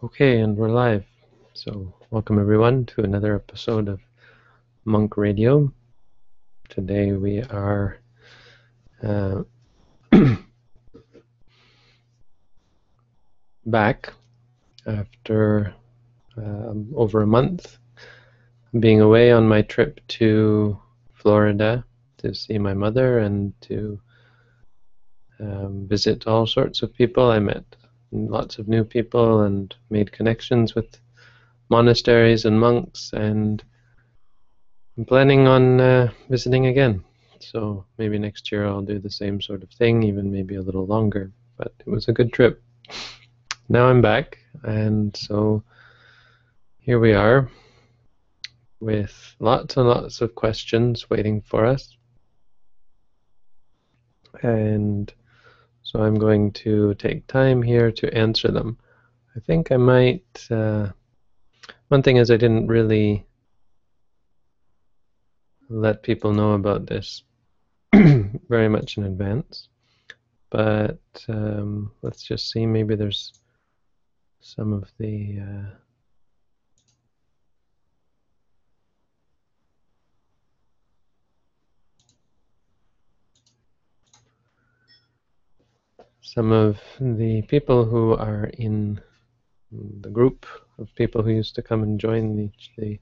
Okay, and we're live. So, welcome everyone to another episode of Monk Radio. Today we are back after over a month being away on my trip to Florida to see my mother and to visit all sorts of people. I met lots of new people and made connections with monasteries and monks, and I'm planning on visiting again. So maybe next year I'll do the same sort of thing, even maybe a little longer. But it was a good trip. Now I'm back, and so here we are with lots and lots of questions waiting for us. And so I'm going to take time here to answer them. I think I might... one thing is I didn't really let people know about this very much in advance. But let's just see, maybe there's some of the people who are in the group of people who used to come and join the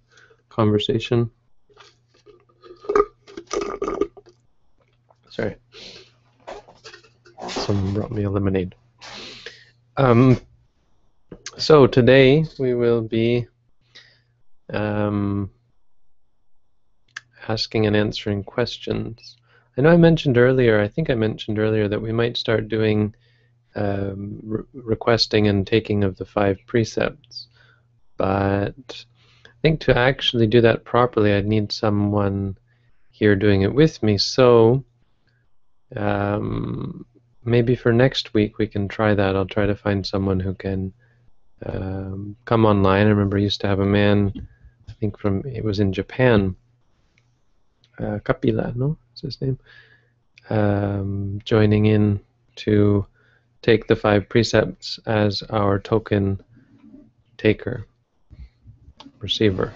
conversation. Sorry. Someone brought me a lemonade. So today we will be asking and answering questions. I know I mentioned earlier, I think I mentioned earlier that we might start doing requesting and taking of the 5 precepts, but I think to actually do that properly I'd need someone here doing it with me. So maybe for next week we can try that. I'll try to find someone who can come online. I remember I used to have a man, I think it was in Japan, Kapila, no? Is his name? Joining in to take the 5 precepts as our token taker, receiver.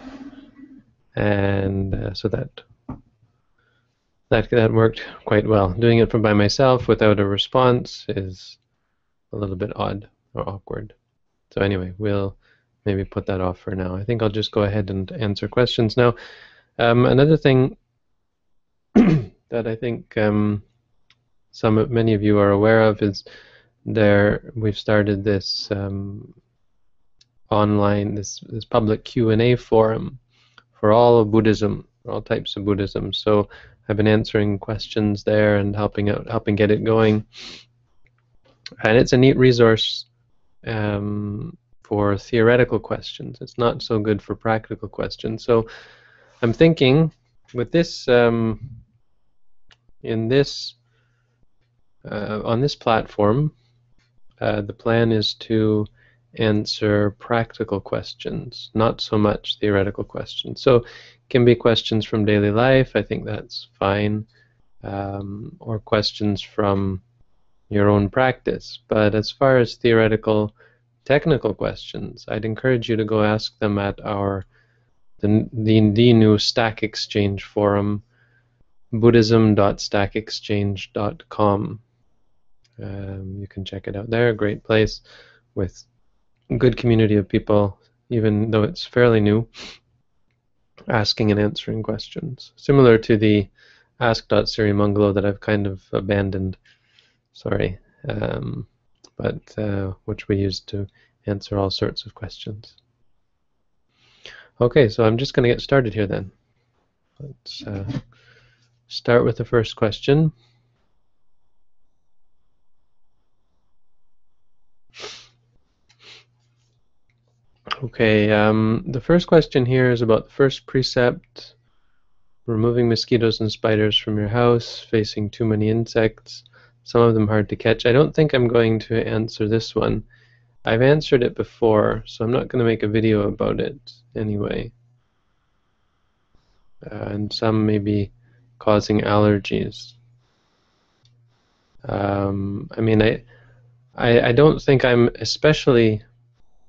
And so that worked quite well. Doing it by myself without a response is a little bit odd or awkward. So anyway, we'll maybe put that off for now. I think I'll just go ahead and answer questions now. Another thing that I think many of you are aware of is we've started this online, this public Q&A forum for all of Buddhism, all types of Buddhism. So I've been answering questions there and helping get it going. And it's a neat resource for theoretical questions. It's not so good for practical questions. So I'm thinking with this, on this platform, the plan is to answer practical questions, not so much theoretical questions. So it can be questions from daily life, I think that's fine, or questions from your own practice. But as far as theoretical, technical questions, I'd encourage you to go ask them at the new Stack Exchange forum, buddhism.stackexchange.com. You can check it out there. Great place with good community of people, even though it's fairly new, asking and answering questions. Similar to the ask.sirimangalo that I've kind of abandoned, sorry, but which we use to answer all sorts of questions. Okay, so I'm just going to get started here then. Let's start with the first question. Okay, the first question here is about the first precept, removing mosquitoes and spiders from your house, facing too many insects, some of them hard to catch. I don't think I'm going to answer this one. I've answered it before, so I'm not going to make a video about it anyway. And some may be causing allergies. I mean, I don't think I'm especially,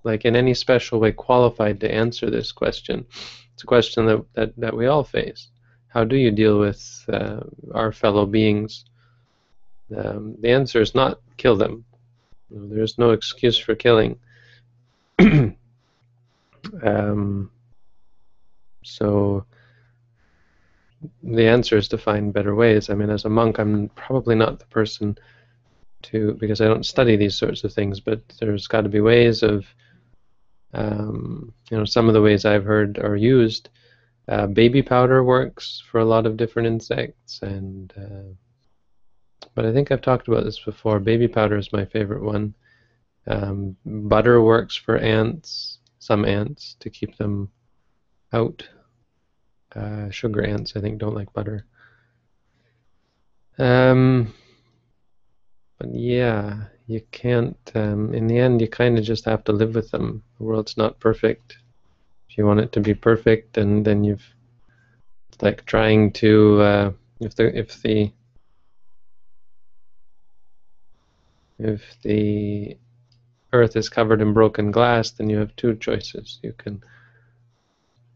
like, in any special way qualified to answer this question. It's a question that we all face. How do you deal with our fellow beings? The answer is not kill them. There's no excuse for killing. So the answer is to find better ways. I mean, as a monk, I'm probably not the person to, because I don't study these sorts of things, but there's got to be ways of, some of the ways I've heard are used. Baby powder works for a lot of different insects, and but I think I've talked about this before. Baby powder is my favorite one. Butter works for ants, some ants, to keep them out. Sugar ants, I think, don't like butter. But yeah, you can't, in the end, you kind of just have to live with them. The world's not perfect. If you want it to be perfect, then it's like trying to, if the earth is covered in broken glass, then you have two choices. You can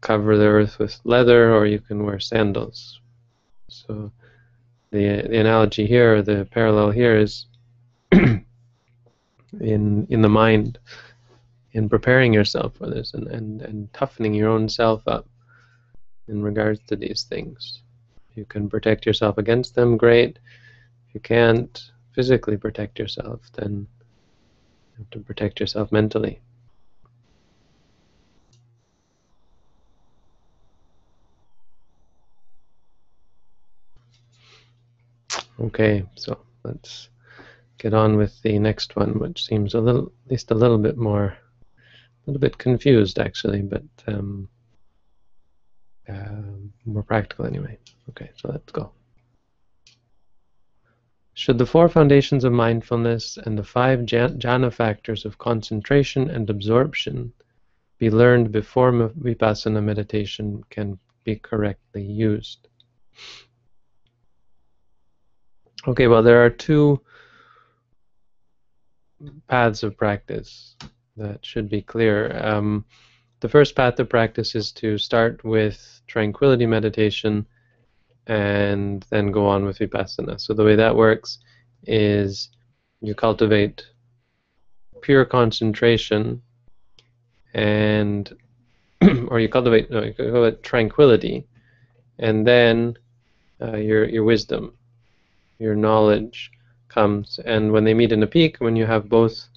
cover the earth with leather, or you can wear sandals. So the analogy here, the parallel here is in the mind, in preparing yourself for this and toughening your own self up in regards to these things. If you can protect yourself against them, great. If you can't physically protect yourself, then you have to protect yourself mentally. Okay, so let's get on with the next one, which seems at least a little bit confused actually, but more practical anyway. Okay, so let's go. Should the four foundations of mindfulness and the five jhana factors of concentration and absorption be learned before vipassana meditation can be correctly used? Okay, well, there are two paths of practice that should be clear. The first path of practice is to start with tranquility meditation and then go on with vipassana. So the way that works is you cultivate pure concentration and or you cultivate tranquility, and then your wisdom, your knowledge comes. And when they meet in a peak, when you have both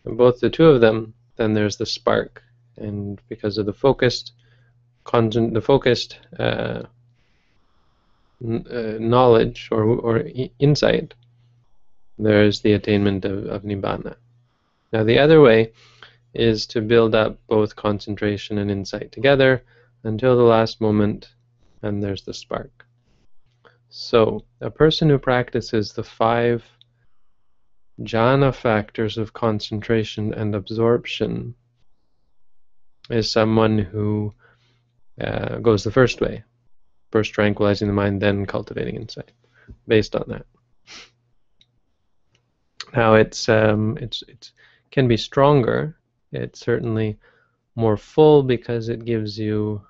the two of them, then there's the spark. And because of the focused knowledge or insight, there's the attainment of nibbana. Now the other way is to build up both concentration and insight together until the last moment, and there's the spark. So a person who practices the five jhana factors of concentration and absorption is someone who goes the first way, first tranquilizing the mind, then cultivating insight, based on that. Now it can be stronger. It's certainly more full because it gives you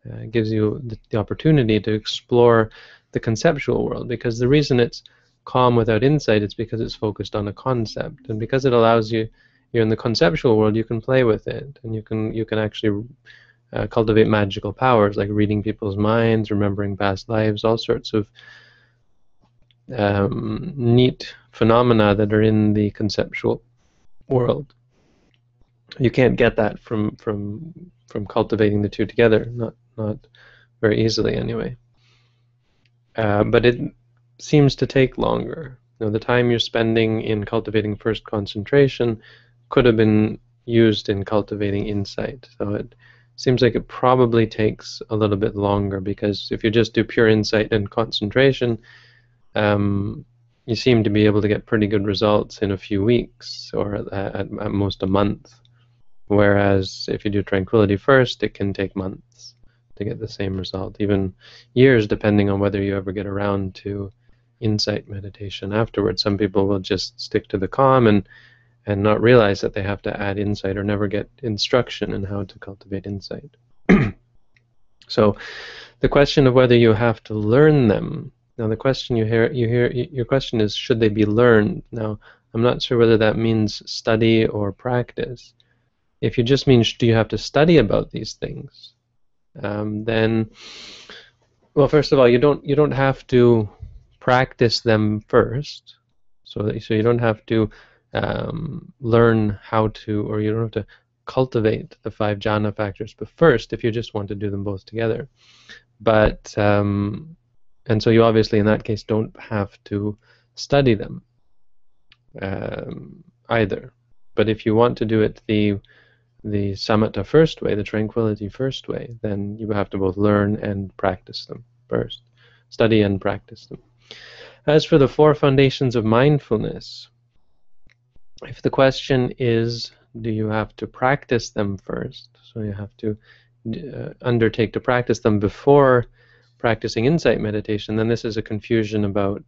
the opportunity to explore the conceptual world. Because the reason it's calm without insight is because it's focused on a concept, and because it allows you're in the conceptual world, you can play with it, and you can actually cultivate magical powers like reading people's minds, remembering past lives, all sorts of neat phenomena that are in the conceptual world. You can't get that from cultivating the two together, not very easily anyway. But it seems to take longer. The time you're spending in cultivating first concentration could have been used in cultivating insight. So it seems like it probably takes a little bit longer, because if you just do pure insight and concentration, you seem to be able to get pretty good results in a few weeks, or at most a month. Whereas if you do tranquility first, it can take months to get the same result, even years, depending on whether you ever get around to insight meditation afterwards. Some people will just stick to the calm and not realize that they have to add insight or never get instruction in how to cultivate insight. So the question of whether you have to learn them. Now the question your question is, should they be learned? Now I'm not sure whether that means study or practice. If you just mean, do you have to study about these things? Then, well, first of all, you don't have to practice them first. So you don't have to learn how to, or you don't have to cultivate the 5 jhana factors, but first, if you just want to do them both together. But and so you obviously in that case don't have to study them either. But if you want to do it the samatha first way, the tranquility first way, then you have to both learn and practice them first. Study and practice them. As for the 4 foundations of mindfulness, if the question is, do you have to practice them first? So you have to undertake to practice them before practicing insight meditation, then this is a confusion about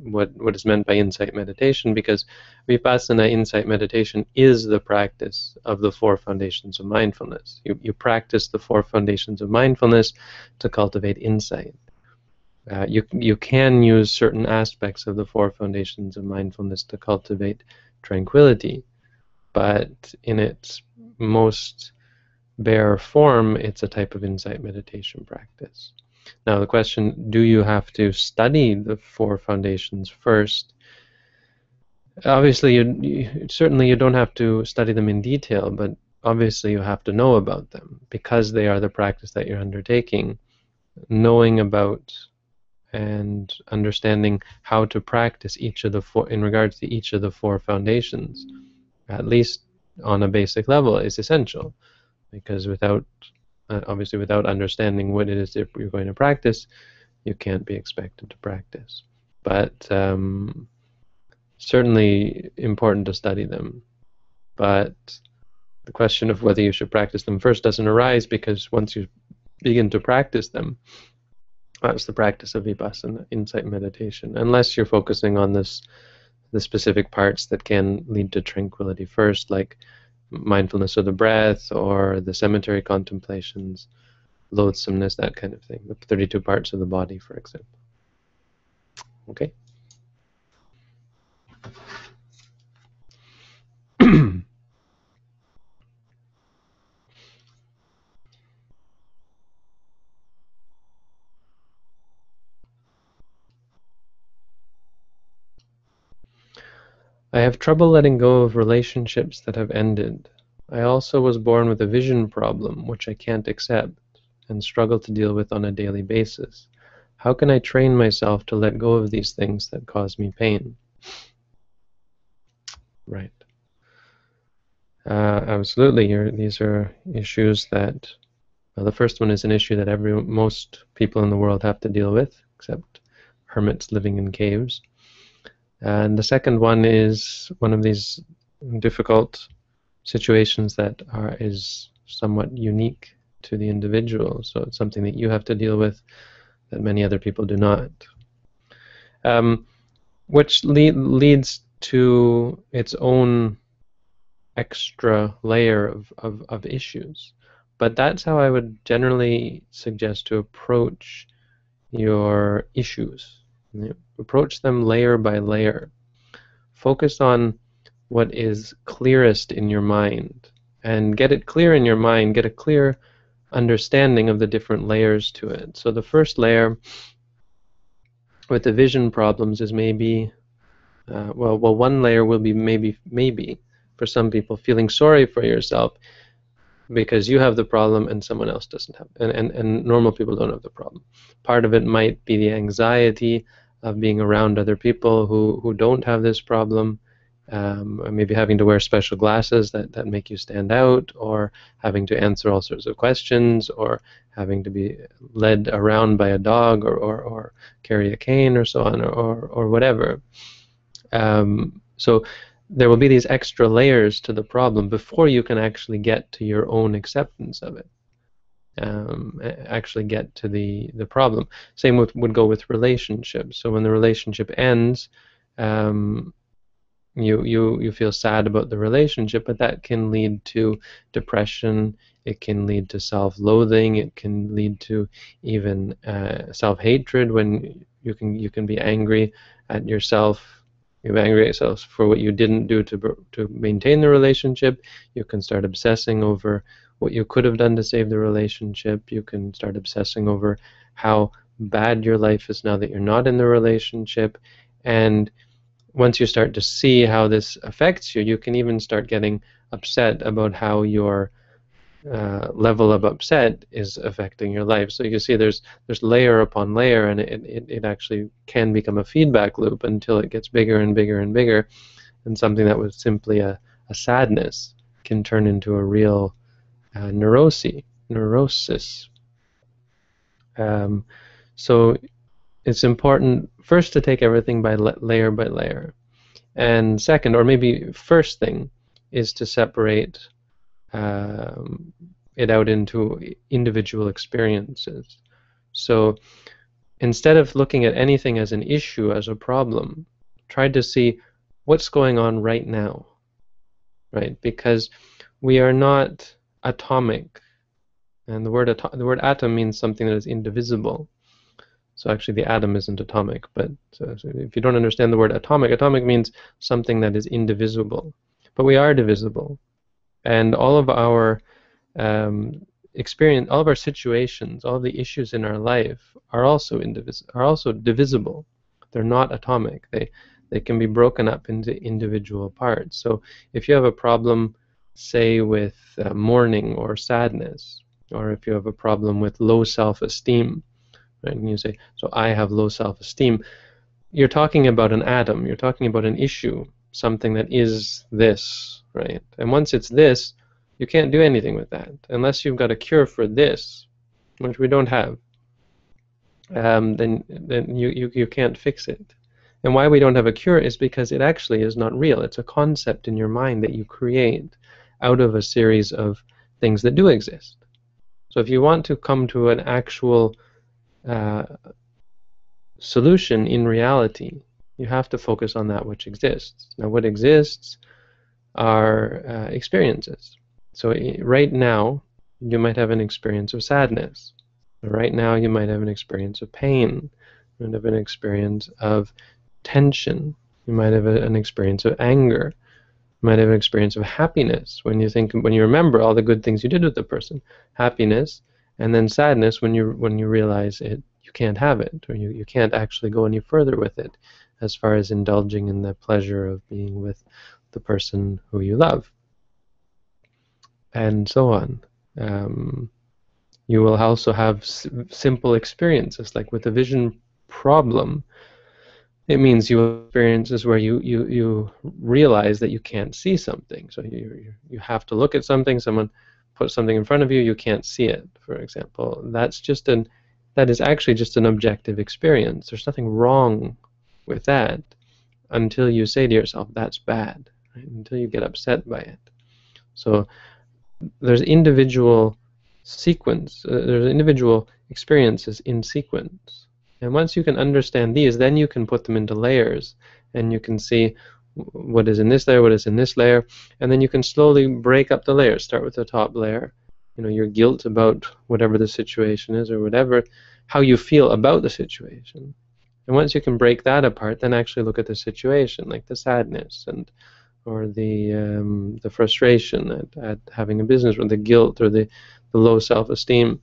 what is meant by insight meditation, because vipassana insight meditation is the practice of the 4 foundations of mindfulness. You practice the 4 foundations of mindfulness to cultivate insight. You can use certain aspects of the 4 foundations of mindfulness to cultivate tranquility, but in its most bare form, it's a type of insight meditation practice. Now the question, do you have to study the 4 foundations first? Obviously, certainly you don't have to study them in detail, but obviously you have to know about them because they are the practice that you're undertaking. Knowing about and understanding how to practice each of the 4 in regards to each of the 4 foundations, at least on a basic level, is essential, because without obviously without understanding what it is that you're going to practice, you can't be expected to practice. But certainly important to study them. But the question of whether you should practice them first doesn't arise, because once you begin to practice them, that's the practice of vipassana insight meditation, unless you're focusing on the specific parts that can lead to tranquility first, like mindfulness of the breath or the cemetery contemplations, loathsomeness, that kind of thing, the 32 parts of the body, for example. Okay? I have trouble letting go of relationships that have ended. I also was born with a vision problem, which I can't accept and struggle to deal with on a daily basis. How can I train myself to let go of these things that cause me pain? Right. Absolutely. These are issues that, well, the first one is an issue that most people in the world have to deal with, except hermits living in caves. And the second one is one of these difficult situations that is somewhat unique to the individual. So it's something that you have to deal with that many other people do not. Which leads to its own extra layer of issues. But that's how I would generally suggest to approach your issues. Approach them layer by layer. Focus on what is clearest in your mind, and get it clear in your mind, get a clear understanding of the different layers to it. So the first layer with the vision problems is maybe, one layer will be maybe for some people feeling sorry for yourself because you have the problem and someone else doesn't have, and normal people don't have the problem. Part of it might be the anxiety of being around other people who don't have this problem, maybe having to wear special glasses that make you stand out, or having to answer all sorts of questions, or having to be led around by a dog, or carry a cane, or so on, or whatever. So there will be these extra layers to the problem before you can actually get to your own acceptance of it. actually get to the problem. Same would go with relationships. So when the relationship ends, you feel sad about the relationship, but that can lead to depression. It can lead to self-loathing. It can lead to even self-hatred, when you can be angry at yourself. You're angry at yourself for what you didn't do to maintain the relationship. You can start obsessing over what you could have done to save the relationship. You can start obsessing over how bad your life is now that you're not in the relationship. And once you start to see how this affects you, you can even start getting upset about how your level of upset is affecting your life. So you see there's layer upon layer, and it actually can become a feedback loop until it gets bigger and bigger and bigger, and something that was simply a sadness can turn into a real neurosis. So it's important first to take everything by layer by layer. And second, or maybe first thing, is to separate it out into individual experiences. So instead of looking at anything as an issue, as a problem, try to see what's going on right now, right? Because we are not atomic, and the word atom means something that is indivisible. So actually the atom isn't atomic, but so if you don't understand the word atomic means something that is indivisible. But we are divisible. And all of our experience, all of our situations, all of the issues in our life are also divisible. They're not atomic. They can be broken up into individual parts. So if you have a problem, say with mourning or sadness, or if you have a problem with low self-esteem, right? And you say, so I have low self-esteem. You're talking about an atom. You're talking about an issue, something that is this, right? And once it's this, you can't do anything with that unless you've got a cure for this, which we don't have. Then you can't fix it. And why we don't have a cure is because it actually is not real. It's a concept in your mind that you create out of a series of things that do exist. So if you want to come to an actual solution in reality, you have to focus on that which exists. Now, what exists are experiences. So right now, you might have an experience of sadness. Right now, you might have an experience of pain. You might have an experience of tension. You might have an experience of anger. You might have an experience of happiness when you remember all the good things you did with the person. Happiness, and then sadness when you realize you can't have it, or you can't actually go any further with it as far as indulging in the pleasure of being with the person who you love, and so on. You will also have simple experiences, like with a vision problem. It means you have experiences where you realize that you can't see something. So you have to look at something. Someone puts something in front of you, you can't see it, for example. That is actually just an objective experience. There's nothing wrong with that until you say to yourself, that's bad, right? Until you get upset by it. So there's individual there's individual experiences in sequence. And once you can understand these, then you can put them into layers, and you can see what is in this layer, what is in this layer, and then you can slowly break up the layers. Start with the top layer, your guilt about whatever the situation is, or whatever, how you feel about the situation. And once you can break that apart, then actually look at the situation, like the sadness or the frustration at having a business, or the guilt, or the low self-esteem.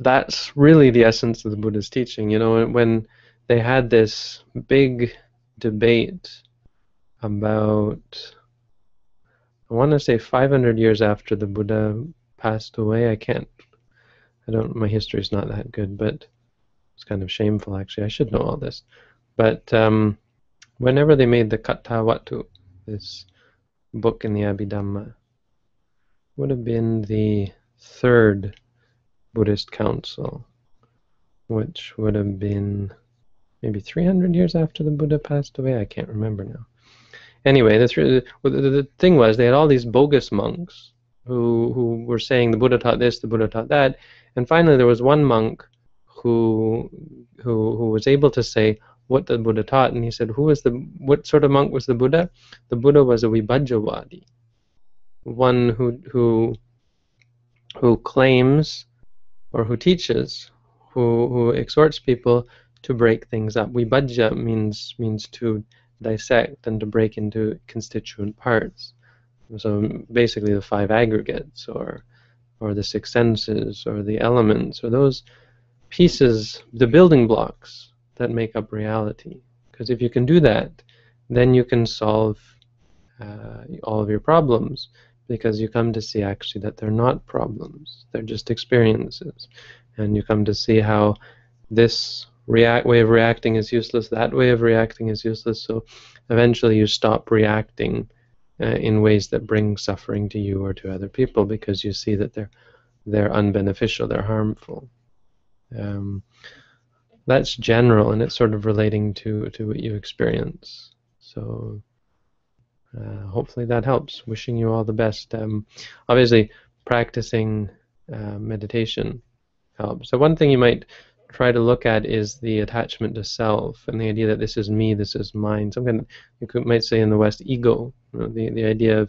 That's really the essence of the Buddha's teaching. When they had this big debate about, I want to say 500 years after the Buddha passed away. My history's not that good, but it's kind of shameful, actually. I should know all this. But whenever they made the Kattavatu, this book in the Abhidhamma, would have been the third Buddhist council, which would have been maybe 300 years after the Buddha passed away. I can't remember now. Anyway, the thing was, they had all these bogus monks who were saying the Buddha taught this, the Buddha taught that, and finally there was one monk who was able to say what the Buddha taught, and he said, what sort of monk was the Buddha? The Buddha was a Vibhajyavadi, one who claims or who teaches, who exhorts people to break things up. Vibhajya means to dissect and to break into constituent parts. So basically the five aggregates, or the six senses, or the elements, or those pieces, the building blocks that make up reality. Because if you can do that, then you can solve all of your problems, because you come to see actually that they're not problems, they're just experiences. And you come to see how this way of reacting is useless, that way of reacting is useless, so eventually you stop reacting in ways that bring suffering to you or to other people, because you see that they're unbeneficial, they're harmful. That's general, and it's sort of relating to what you experience. So hopefully that helps. Wishing you all the best. Obviously, practicing meditation helps. So one thing you might try to look at is the attachment to self, and the idea that this is me, this is mine. Something you might say in the West, ego. You know, the idea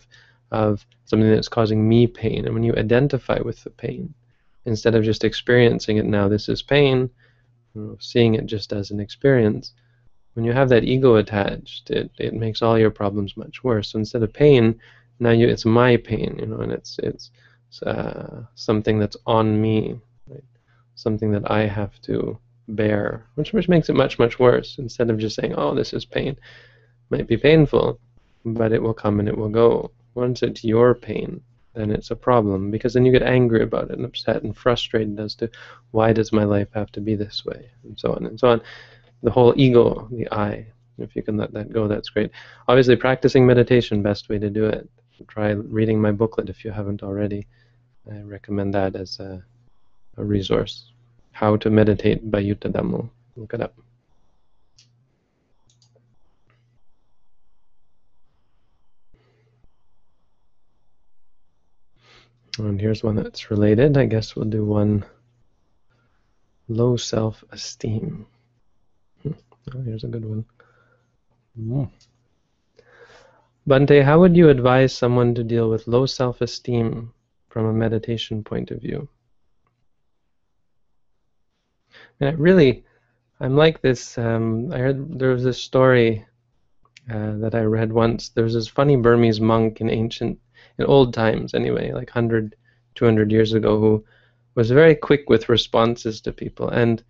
of something that's causing me pain. And when you identify with the pain, instead of just experiencing it, now this is pain, you know, seeing it just as an experience, when you have that ego attached, it makes all your problems much worse. So instead of pain, now it's my pain, you know, and it's something that's on me, right? Something that I have to bear, which makes it much, much worse. Instead of just saying, oh, this is pain. It might be painful, but it will come and it will go. Once it's your pain, then it's a problem, because then you get angry about it and upset and frustrated as to why does my life have to be this way, and so on and so on. The whole ego, the I, if you can let that go, that's great. Obviously, practicing meditation, best way to do it. Try reading my booklet if you haven't already. I recommend that as a resource. How to Meditate by Yuta Dhammo. Look it up. And here's one that's related. I guess we'll do one. Low self-esteem. Oh, here's a good one. Bhante, how would you advise someone to deal with low self-esteem from a meditation point of view? And I'm like this. I heard there was this story that I read once. There was this funny Burmese monk in old times anyway, like 100, 200 years ago, who was very quick with responses to people. And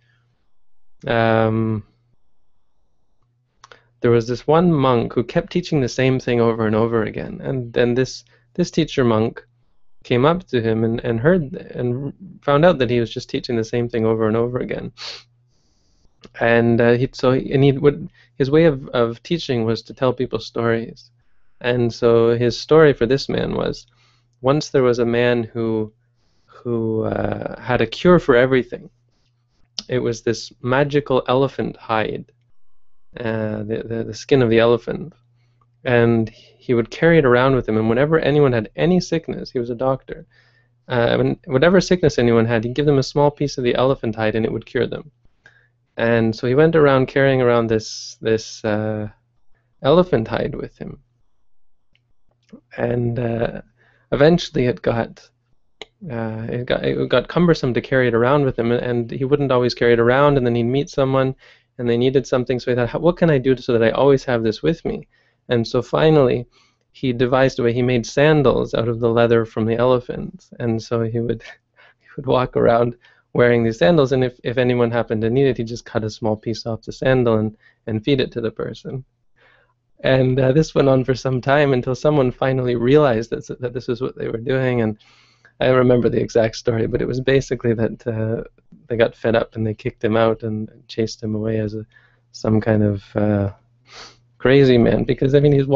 there was this one monk who kept teaching the same thing over and over again. And then this teacher monk came up to him and heard and found out that he was just teaching the same thing over and over again. And his way of teaching was to tell people stories. And so his story for this man was, once there was a man who had a cure for everything. It was this magical elephant hide, the skin of the elephant, and he would carry it around with him. And whenever anyone had any sickness, he was a doctor. Whatever sickness anyone had, he'd give them a small piece of the elephant hide, and it would cure them. And so he went around carrying around this elephant hide with him, and eventually it got cumbersome to carry it around with him, and he wouldn't always carry it around. And then he'd meet someone, and they needed something, so he thought, what can I do so that I always have this with me? And so finally, he devised a way. He made sandals out of the leather from the elephant, and so he would walk around wearing these sandals, and if anyone happened to need it, he'd just cut a small piece off the sandal and feed it to the person. And this went on for some time until someone finally realized that this was what they were doing. And I don't remember the exact story, but it was basically that they got fed up and they kicked him out and chased him away as some kind of crazy man. Because I mean, he's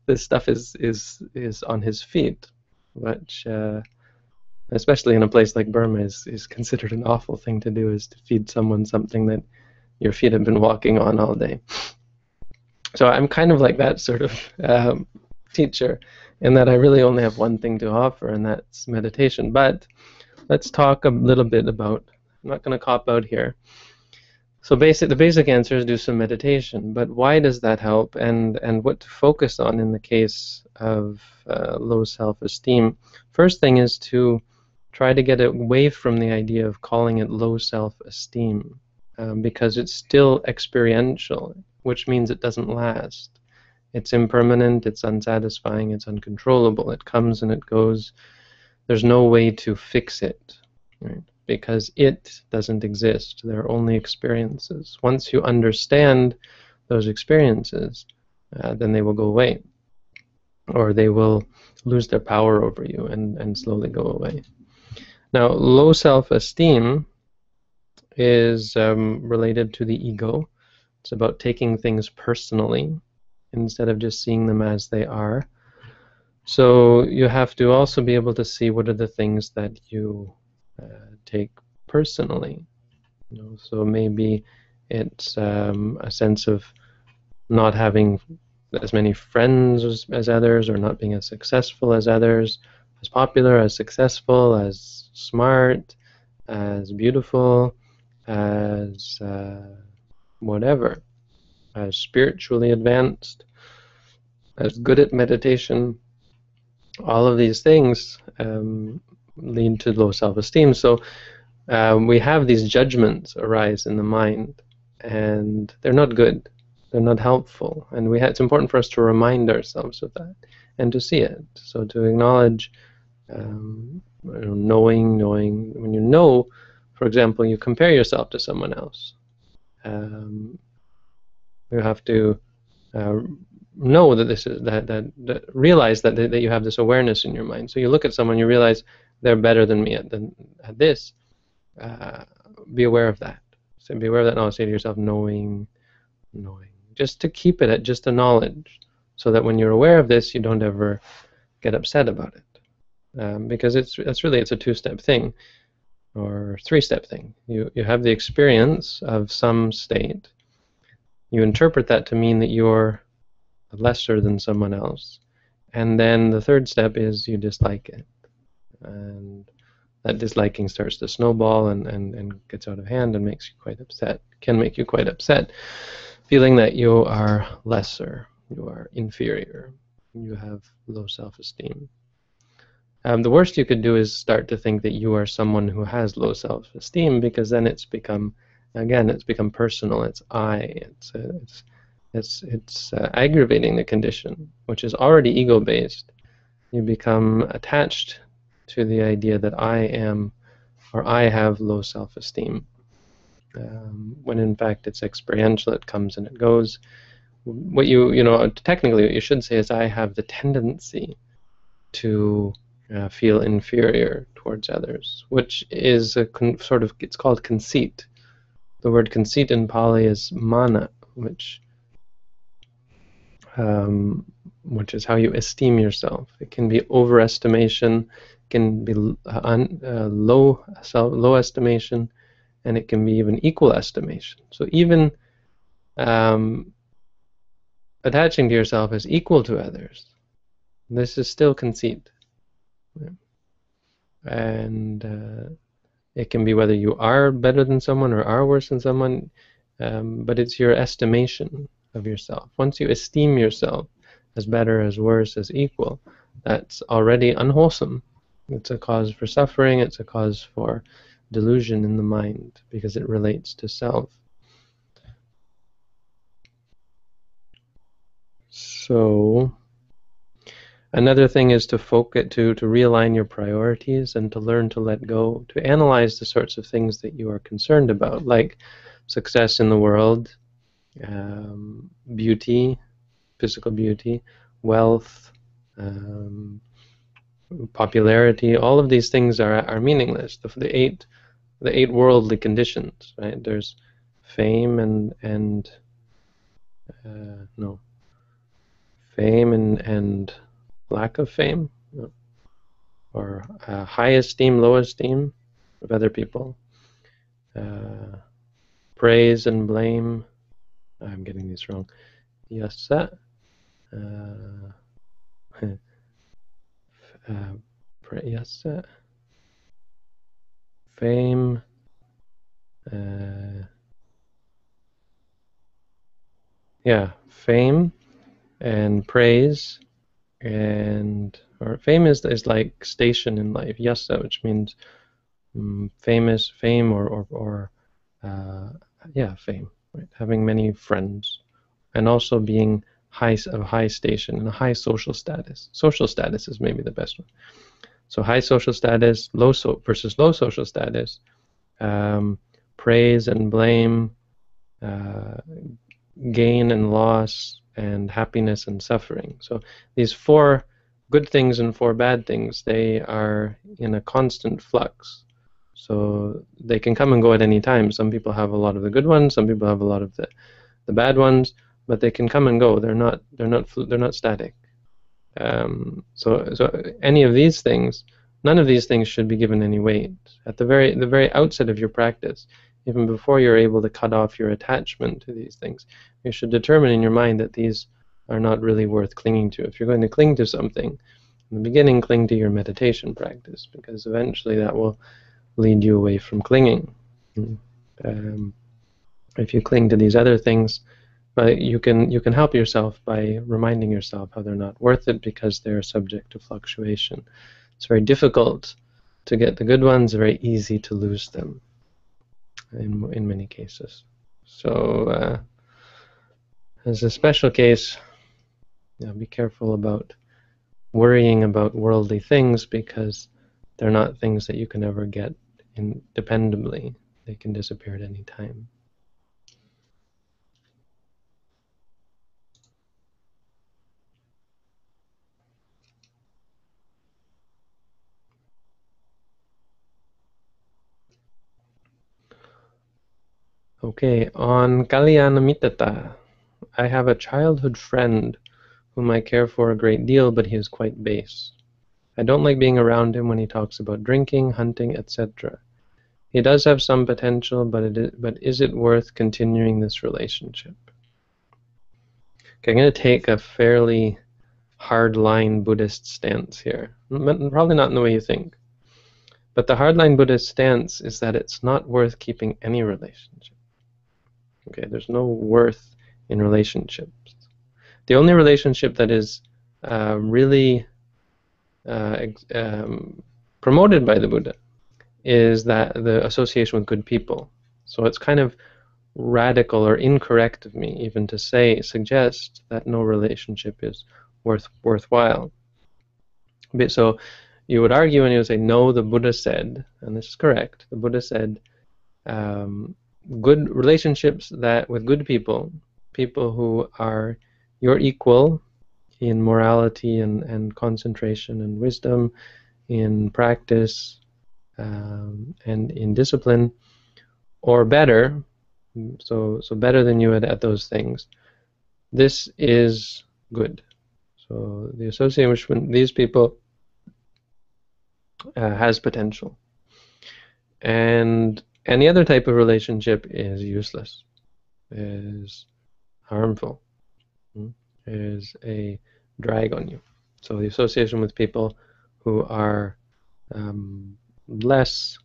this stuff is on his feet, which especially in a place like Burma is considered an awful thing to do, is to feed someone something that your feet have been walking on all day. So I'm kind of like that sort of teacher, in that I really only have one thing to offer, and that's meditation. But let's talk a little bit about, I'm not going to cop out here. So the basic answer is do some meditation. But why does that help, and what to focus on in the case of low self-esteem? First thing is to try to get away from the idea of calling it low self-esteem, because it's still experiential, which means it doesn't last. It's impermanent, it's unsatisfying, it's uncontrollable. It comes and it goes. There's no way to fix it, right? Because it doesn't exist. They're only experiences. Once you understand those experiences, then they will go away, or they will lose their power over you and slowly go away. Now, low self-esteem is related to the ego. It's about taking things personally instead of just seeing them as they are. So you have to also be able to see what are the things that you take personally. So maybe it's a sense of not having as many friends as others, or not being as successful as others, as popular, as successful, as smart, as beautiful, as whatever, as spiritually advanced, as good at meditation. All of these things lead to low self-esteem. So we have these judgments arise in the mind, and they're not good. They're not helpful. And it's important for us to remind ourselves of that and to see it. So to acknowledge knowing, when you know, for example, you compare yourself to someone else. You have to know that this is that realize that you have this awareness in your mind. So you look at someone, you realize they're better than me at this. Be aware of that. So be aware of that. Now say to yourself, knowing, just to keep it at just a knowledge, so that when you're aware of this, you don't ever get upset about it, because it's a two-step thing, or three-step thing. You have the experience of some state. You interpret that to mean that you're lesser than someone else, and then the third step is you dislike it, and that disliking starts to snowball and gets out of hand and makes you quite upset. Can make you quite upset, feeling that you are lesser, you are inferior, you have low self-esteem. The worst you could do is start to think that you are someone who has low self-esteem, because then it's become personal. It's I. It's aggravating the condition, which is already ego-based. You become attached to the idea that I am, or I have low self-esteem, when in fact it's experiential. It comes and it goes. What technically what you should say is, I have the tendency to feel inferior towards others, which is it's called conceit. The word conceit in Pali is mana, which is how you esteem yourself. It can be overestimation, it can be low estimation, and it can be even equal estimation. So even attaching to yourself as equal to others, this is still conceit. And it can be whether you are better than someone or are worse than someone, but it's your estimation of yourself. Once you esteem yourself as better, as worse, as equal, that's already unwholesome. It's a cause for suffering. It's a cause for delusion in the mind, because it relates to self. So another thing is to focus, to realign your priorities, and to learn to let go, to analyze the sorts of things that you are concerned about, like success in the world, beauty, physical beauty, wealth, popularity. All of these things are meaningless. The eight worldly conditions, right? There's fame and lack of fame, or high esteem, low esteem of other people, praise and blame. I'm getting these wrong. Yasa, Yes, fame, yeah, fame and praise, and or fame is like station in life. Yasa, which means famous, fame, or yeah, fame, right? Having many friends, and also being of high station and a high social status. Social status is maybe the best one. So high social status, versus low social status, praise and blame, uh, gain and loss, and happiness and suffering. So these four good things and four bad things, they are in a constant flux. So they can come and go at any time. Some people have a lot of the good ones, some people have a lot of the bad ones, but they can come and go. They're not static. So any of these things, none of these things should be given any weight. At the very outset of your practice, even before you're able to cut off your attachment to these things, you should determine in your mind that these are not really worth clinging to. If you're going to cling to something, in the beginning, cling to your meditation practice, because eventually that will lead you away from clinging. If you cling to these other things, but you can help yourself by reminding yourself how they're not worth it, because they're subject to fluctuation. It's very difficult to get the good ones, very easy to lose them in many cases. So as a special case, be careful about worrying about worldly things, because they're not things that you can ever get dependably. They can disappear at any time. Okay, on Kalyanamittata, I have a childhood friend whom I care for a great deal, but he is quite base. I don't like being around him when he talks about drinking, hunting, etc. He does have some potential, but is it worth continuing this relationship? Okay, I'm going to take a fairly hardline Buddhist stance here. Probably not in the way you think. But the hardline Buddhist stance is that it's not worth keeping any relationship. Okay, there's no worth in relationships. The only relationship that is really promoted by the Buddha is that the association with good people. So it's kind of radical or incorrect of me even to suggest that no relationship is worthwhile. So you would argue and you would say, no, the Buddha said, and this is correct, the Buddha said good relationships with good people, people who are your equal in morality and concentration and wisdom, in practice and in discipline, or better, so better than you at those things. This is good. So the association with these people has potential. And any other type of relationship is useless, is harmful, is a drag on you. So the association with people who are less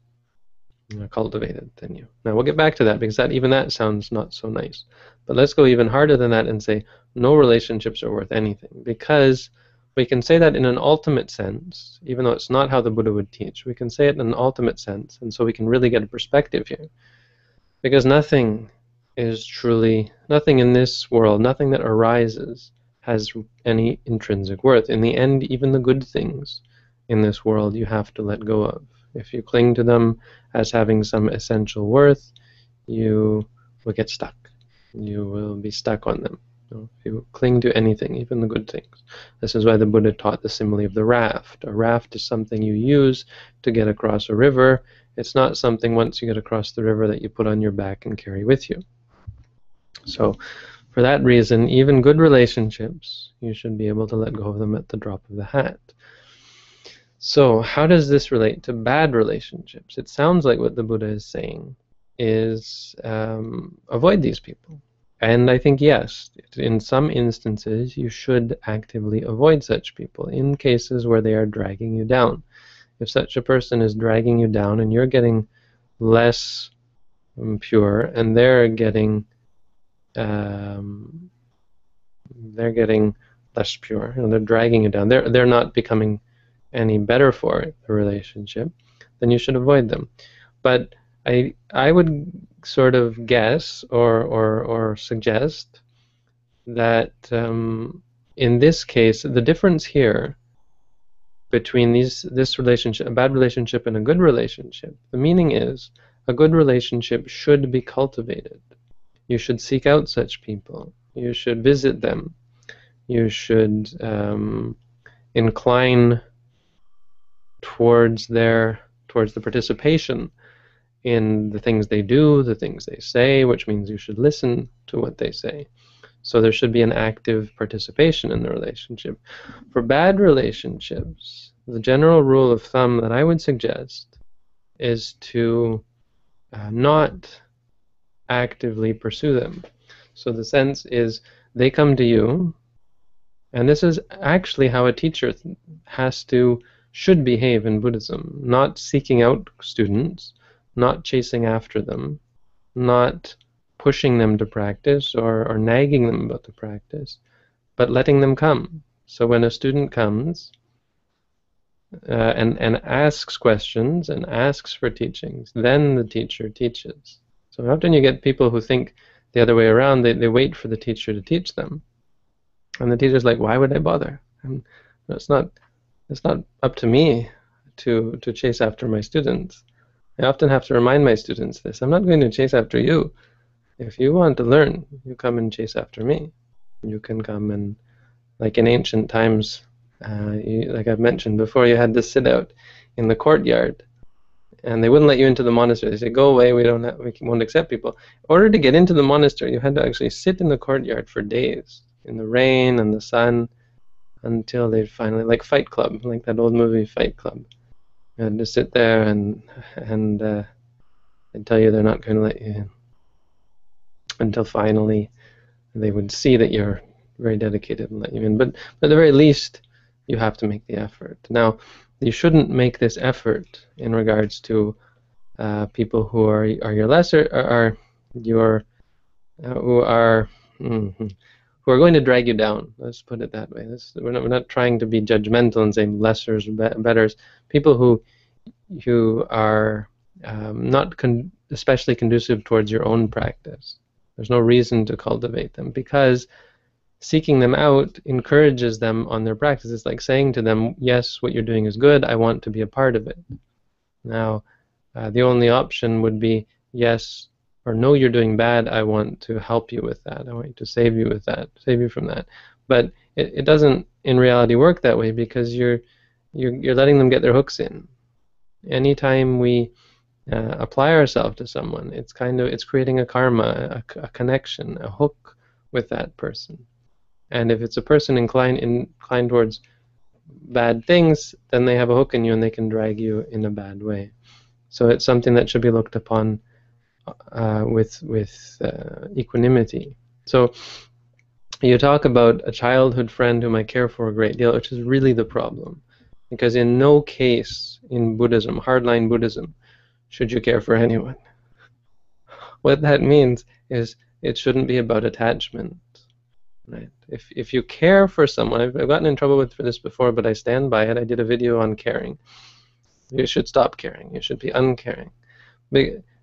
cultivated than you. Now we'll get back to that, because even that sounds not so nice. But let's go even harder than that and say no relationships are worth anything, because we can say that in an ultimate sense, even though it's not how the Buddha would teach. We can say it in an ultimate sense, and so we can really get a perspective here. Because nothing in this world, nothing that arises has any intrinsic worth. In the end, even the good things in this world you have to let go of. If you cling to them as having some essential worth, you will get stuck. You will be stuck on them. If you cling to anything, even the good things. This is why the Buddha taught the simile of the raft. A raft is something you use to get across a river. It's not something, once you get across the river, that you put on your back and carry with you. So for that reason, even good relationships, you should be able to let go of them at the drop of the hat. So how does this relate to bad relationships? It sounds like what the Buddha is saying is avoid these people. And I think, yes, in some instances, you should actively avoid such people in cases where they are dragging you down. If such a person is dragging you down and you're getting less pure and they're getting less pure, they're dragging you down, they're not becoming any better for the relationship, then you should avoid them. But I would sort of guess or suggest that in this case, the difference here between this relationship, a bad relationship and a good relationship, the meaning is a good relationship should be cultivated. You should seek out such people. You should visit them. You should incline towards the participation in the things they do, the things they say, which means you should listen to what they say. So there should be an active participation in the relationship. For bad relationships, the general rule of thumb that I would suggest is to not actively pursue them. So the sense is they come to you, and this is actually how a teacher should behave in Buddhism, not seeking out students, not chasing after them, not pushing them to practice or nagging them about the practice, but letting them come. So when a student comes and asks questions and asks for teachings, then the teacher teaches. So often you get people who think the other way around. They wait for the teacher to teach them, and the teacher's like, "Why would I bother?" And it's not up to me to chase after my students. I often have to remind my students this. I'm not going to chase after you. If you want to learn, you come and chase after me. You can come and, like in ancient times, like I've mentioned before, you had to sit out in the courtyard, and they wouldn't let you into the monastery. They said, "Go away. We won't accept people." In order to get into the monastery, you had to actually sit in the courtyard for days, in the rain and the sun, until they finally, like Fight Club, like that old movie Fight Club. You had to sit there and tell you they're not going to let you in, until finally they would see that you're very dedicated and let you in. But at the very least, you have to make the effort. Now, you shouldn't make this effort in regards to people who are your lesser, who are going to drag you down. Let's put it that way. We're not trying to be judgmental and say lessers, betters. People who are not especially conducive towards your own practice. There's no reason to cultivate them, because seeking them out encourages them on their practice. It's like saying to them, yes, what you're doing is good, I want to be a part of it. Now, the only option would be yes or no, you're doing bad, I want to help you with that. I want to save you with that, save you from that. But it doesn't in reality work that way, because you're letting them get their hooks in. Anytime we apply ourselves to someone, it's creating a karma, a connection, a hook with that person. And if it's a person inclined towards bad things, then they have a hook in you and they can drag you in a bad way. So it's something that should be looked upon with equanimity. So you talk about a childhood friend whom I care for a great deal, which is really the problem. Because in no case in Buddhism, hardline Buddhism, should you care for anyone. What that means is it shouldn't be about attachment. Right? If you care for someone, I've gotten in trouble for this before, but I stand by it. I did a video on caring. You should stop caring. You should be uncaring.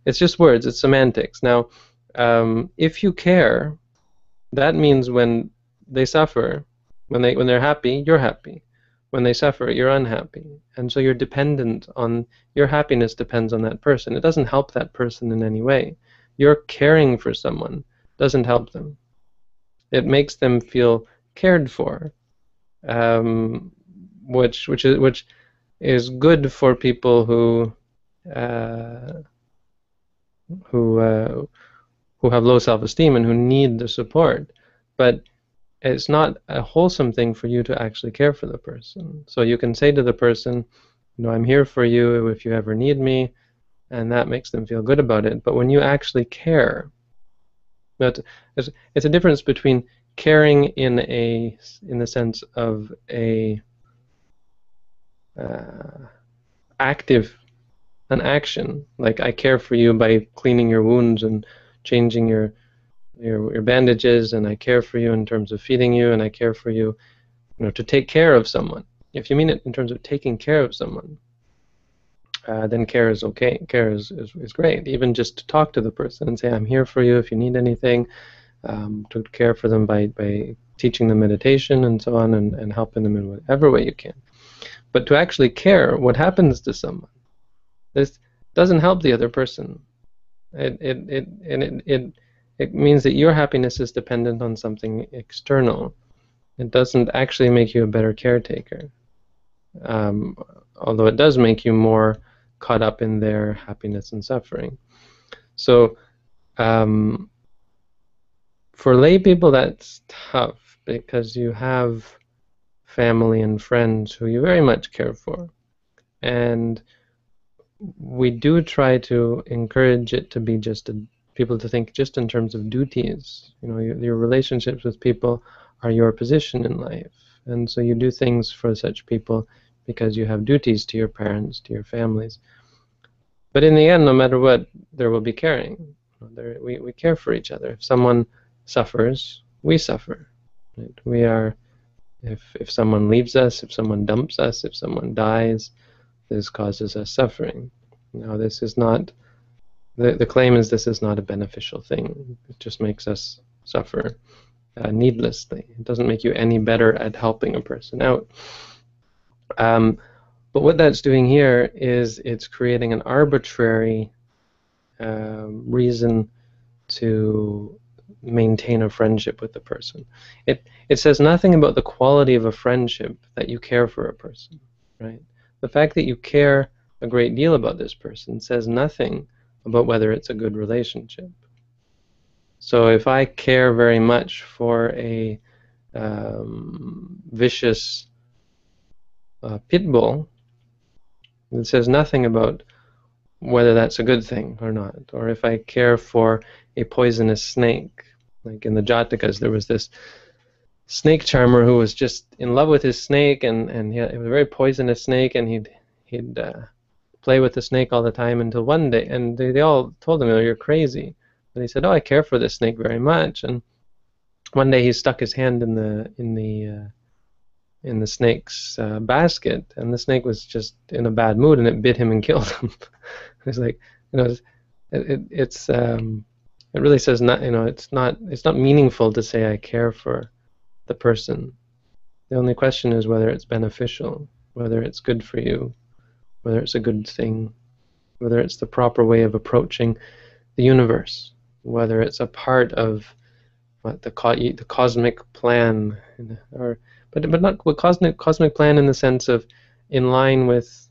It's just words. It's semantics. Now, if you care, that means when they suffer, when they're happy, you're happy. When they suffer, you're unhappy. And so you're dependent on, your happiness depends on that person. It doesn't help that person in any way. Your caring for someone doesn't help them. It makes them feel cared for, which is good for people who have low self-esteem and who need the support. But it's not a wholesome thing for you to actually care for the person. So you can say to the person, I'm here for you if you ever need me, and that makes them feel good about it. But when you actually care, But it's a difference between caring in the sense of a an action, like I care for you by cleaning your wounds and changing your bandages, and I care for you in terms of feeding you, and I care for you, to take care of someone. If you mean it in terms of taking care of someone, then care is okay. Care is great. Even just to talk to the person and say, I'm here for you if you need anything, to care for them by teaching them meditation and so on, and helping them in whatever way you can. But to actually care what happens to someone, this doesn't help the other person. It means that your happiness is dependent on something external. It doesn't actually make you a better caretaker, although it does make you more caught up in their happiness and suffering. So for lay people, that's tough, because you have family and friends who you very much care for, and we do try to encourage it to be people to think just in terms of duties. Your relationships with people are your position in life, and so you do things for such people because you have duties to your parents, to your families. But in the end, no matter what, there will be caring. We care for each other. If someone suffers, we suffer. Right? We are. If someone leaves us, if someone dumps us, if someone dies, this causes us suffering. Now, this is not, the claim is this is not a beneficial thing. It just makes us suffer needlessly. It doesn't make you any better at helping a person out. But what that's doing here is it's creating an arbitrary reason to maintain a friendship with the person. It says nothing about the quality of a friendship that you care for a person, right? The fact that you care a great deal about this person says nothing about whether it's a good relationship. So if I care very much for a vicious pit bull, it says nothing about whether that's a good thing or not. Or if I care for a poisonous snake, like in the Jatakas, there was this snake charmer who was just in love with his snake, and it was a very poisonous snake, and he'd play with the snake all the time until one day, and they all told him, "Oh, you're crazy." But he said, "Oh, I care for this snake very much." And one day he stuck his hand in the snake's basket, and the snake was just in a bad mood, and it bit him and killed him. It's like, it really says not, it's not meaningful to say I care for the person. The only question is whether it's beneficial, whether it's good for you, whether it's a good thing, whether it's the proper way of approaching the universe, whether it's a part of the cosmic plan, but not the cosmic plan in the sense of in line with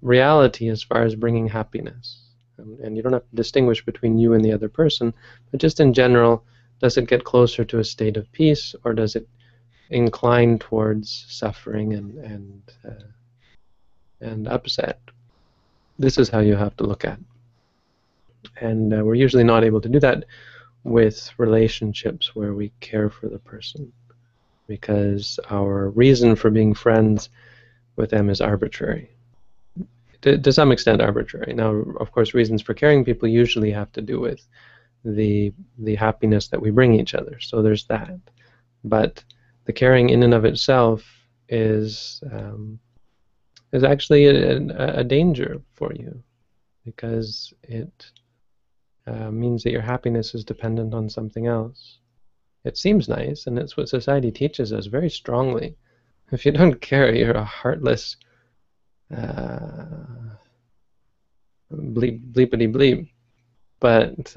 reality as far as bringing happiness. And you don't have to distinguish between you and the other person, but just in general, does it get closer to a state of peace, or does it incline towards suffering and upset? This is how you have to look at it. And we're usually not able to do that with relationships where we care for the person, because our reason for being friends with them is arbitrary. To some extent arbitrary. Now, of course, reasons for caring people usually have to do with the happiness that we bring each other. So there's that. But the caring in and of itself is actually a danger for you, because it means that your happiness is dependent on something else. It seems nice, and it's what society teaches us very strongly. If you don't care, you're a heartless bleepity bleep. But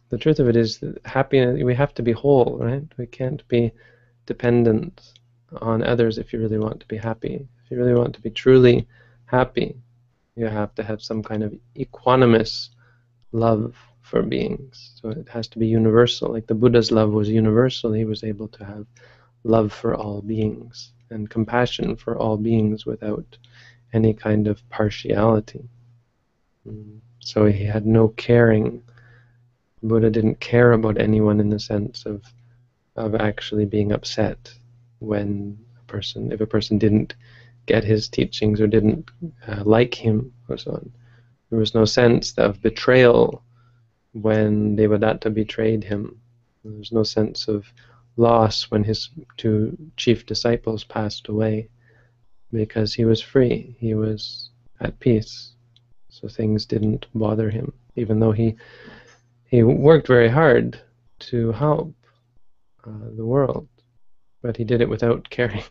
the truth of it is that happiness, we have to be whole, right? We can't be dependent on others if you really want to be happy. If you really want to be truly happy, you have to have some kind of equanimous love for beings. So it has to be universal. Like the Buddha's love was universal. He was able to have love for all beings and compassion for all beings without any kind of partiality. So he had no caring. Buddha didn't care about anyone in the sense of actually being upset when if a person didn't get his teachings or didn't like him or so on. There was no sense of betrayal when Devadatta betrayed him. There was no sense of loss when his two chief disciples passed away, because he was free, he was at peace, so things didn't bother him, even though he worked very hard to help the world, but he did it without caring.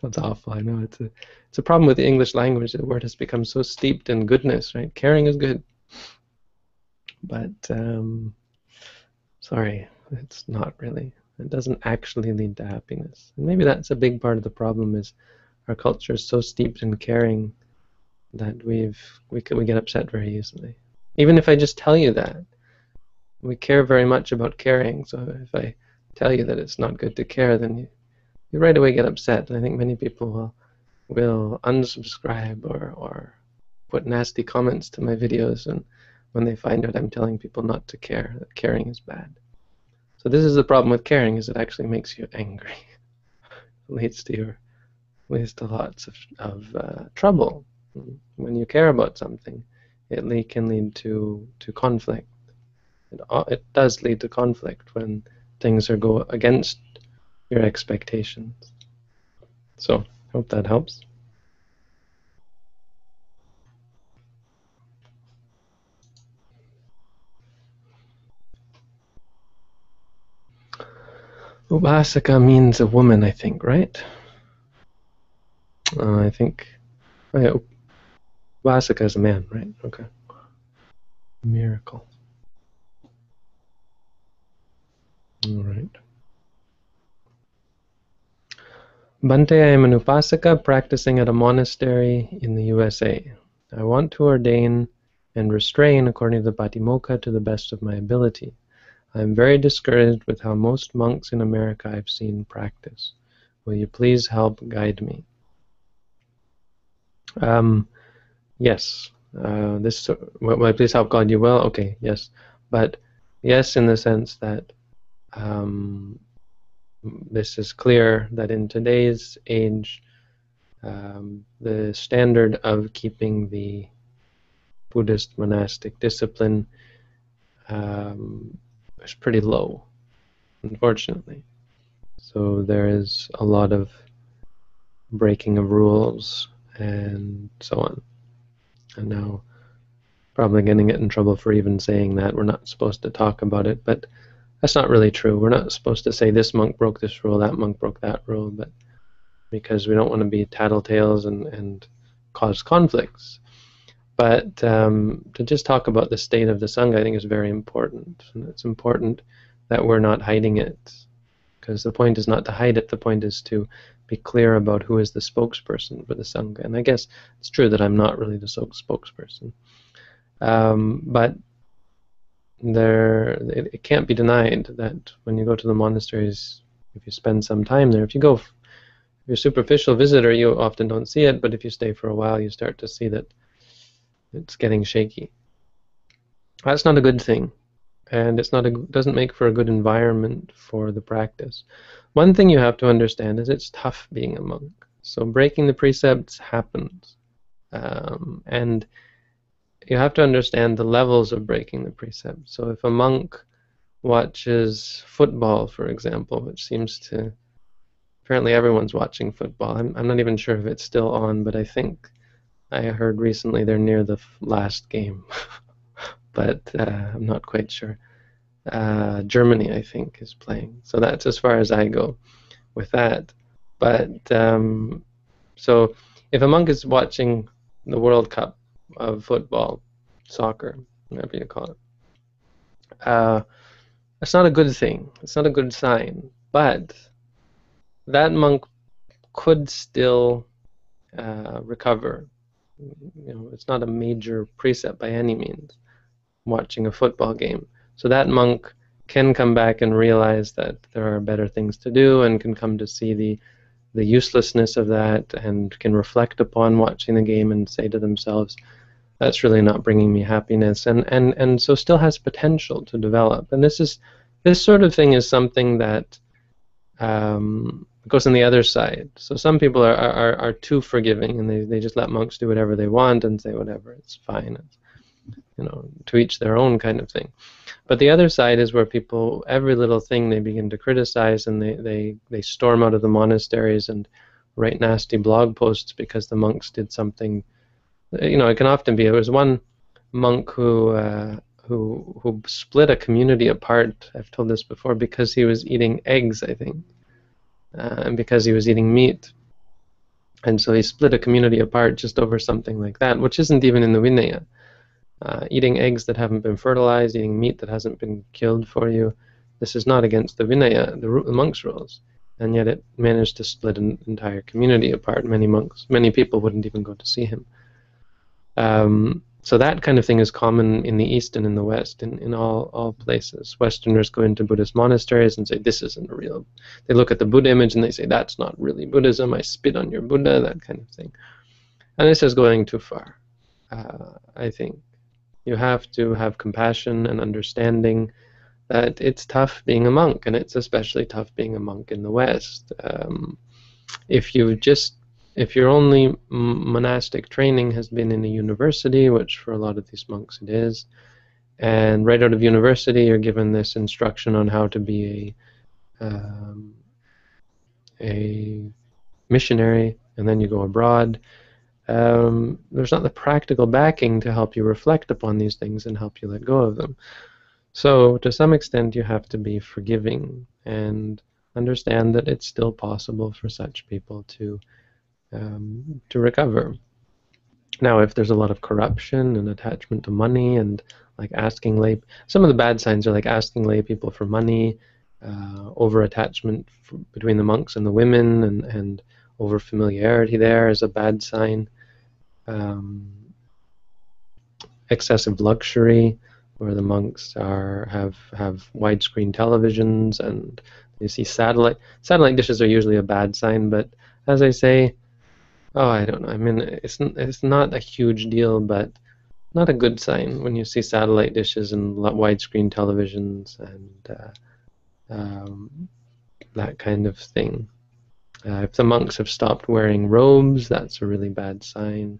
Sounds awful, I know. It's a problem with the English language. The word has become so steeped in goodness, right? Caring is good, but sorry, it's not really. It doesn't actually lead to happiness. And maybe that's a big part of the problem, is our culture is so steeped in caring that we get upset very easily. Even if I just tell you that, we care very much about caring. So if I tell you that it's not good to care, then you right away get upset. And I think many people will unsubscribe or put nasty comments to my videos, and when they find out I'm telling people not to care, that caring is bad. So this is the problem with caring, is it actually makes you angry. It leads to lots of trouble. When you care about something, it can lead to conflict. It does lead to conflict when things go against your expectations. So, hope that helps. Upasaka means a woman, I think, right? I think, oh yeah, Upasaka is a man, right? Okay. Miracle. All right. Bhante, I am an Upasaka practicing at a monastery in the USA. I want to ordain and restrain according to the Patimokkha to the best of my ability. I am very discouraged with how most monks in America I've seen practice. Will you please help guide me? Yes. Will I please help guide you? Well, okay, yes. But yes, in the sense that this is clear that in today's age, the standard of keeping the Buddhist monastic discipline is pretty low, unfortunately. So there is a lot of breaking of rules and so on. And now, probably going to get in trouble for even saying that. We're not supposed to talk about it, but that's not really true. We're not supposed to say this monk broke this rule, that monk broke that rule, but because we don't want to be tattletales and cause conflicts. But to just talk about the state of the Sangha, I think, is very important. And it's important that we're not hiding it, because the point is not to hide it. The point is to be clear about who is the spokesperson for the Sangha. And I guess it's true that I'm not really the spokesperson. But it can't be denied that when you go to the monasteries, if you spend some time there, if you're a superficial visitor, you often don't see it, but if you stay for a while, you start to see that it's getting shaky. That's not a good thing, and doesn't make for a good environment for the practice. One thing you have to understand is it's tough being a monk. So breaking the precepts happens, and you have to understand the levels of breaking the precepts. So if a monk watches football, for example, which seems to, apparently everyone's watching football. I'm not even sure if it's still on, but I think I heard recently they're near the last game, but I'm not quite sure. Germany, I think, is playing. So that's as far as I go with that. But so if a monk is watching the World Cup of football, soccer, whatever you call it, that's not a good thing. It's not a good sign. But that monk could still recover. It's not a major precept by any means, watching a football game. So that monk can come back and realize that there are better things to do, and can come to see the uselessness of that, and can reflect upon watching the game and say to themselves, that's really not bringing me happiness, and so still has potential to develop. And this sort of thing is something that goes on the other side. So some people are too forgiving, and they just let monks do whatever they want and say whatever, it's fine, it's, to each their own kind of thing. But the other side is where people, every little thing they begin to criticize, and they storm out of the monasteries and write nasty blog posts because the monks did something. It can often be. There was one monk who split a community apart. I've told this before, because he was eating eggs, I think, and because he was eating meat. And so he split a community apart just over something like that, which isn't even in the Vinaya. Eating eggs that haven't been fertilized, eating meat that hasn't been killed for you, this is not against the Vinaya, the monks' rules. And yet it managed to split an entire community apart. Many people wouldn't even go to see him. So that kind of thing is common in the East and in the West, in all places. Westerners go into Buddhist monasteries and say, this isn't real. They look at the Buddha image and they say, that's not really Buddhism, I spit on your Buddha, that kind of thing. And this is going too far, I think. You have to have compassion and understanding that it's tough being a monk, and it's especially tough being a monk in the West. If your only monastic training has been in a university, which for a lot of these monks it is, and right out of university you're given this instruction on how to be a missionary, and then you go abroad, there's not the practical backing to help you reflect upon these things and help you let go of them. So to some extent you have to be forgiving and understand that it's still possible for such people to recover. Now, if there's a lot of corruption and attachment to money, and like some of the bad signs are like asking lay people for money, over attachment between the monks and the women, and over familiarity there is a bad sign. Excessive luxury, where the monks have widescreen televisions and you see satellite dishes are usually a bad sign. But as I say, I don't know. I mean, it's not a huge deal, but not a good sign when you see satellite dishes and widescreen televisions and that kind of thing. If the monks have stopped wearing robes, that's a really bad sign.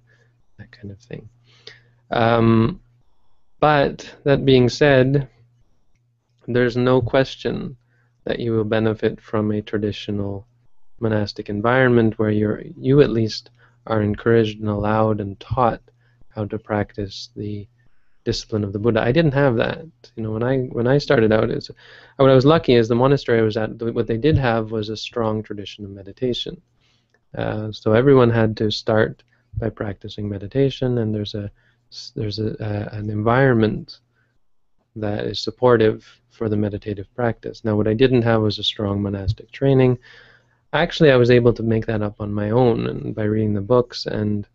That kind of thing. But that being said, there's no question that you will benefit from a traditional monastic environment where you at least are encouraged and allowed and taught how to practice the discipline of the Buddha. I didn't have that. When I started out, what I was lucky is the monastery I was at, what they did have was a strong tradition of meditation. So everyone had to start by practicing meditation, and there's an environment that is supportive for the meditative practice. Now, what I didn't have was a strong monastic training. Actually, I was able to make that up on my own and by reading the books, and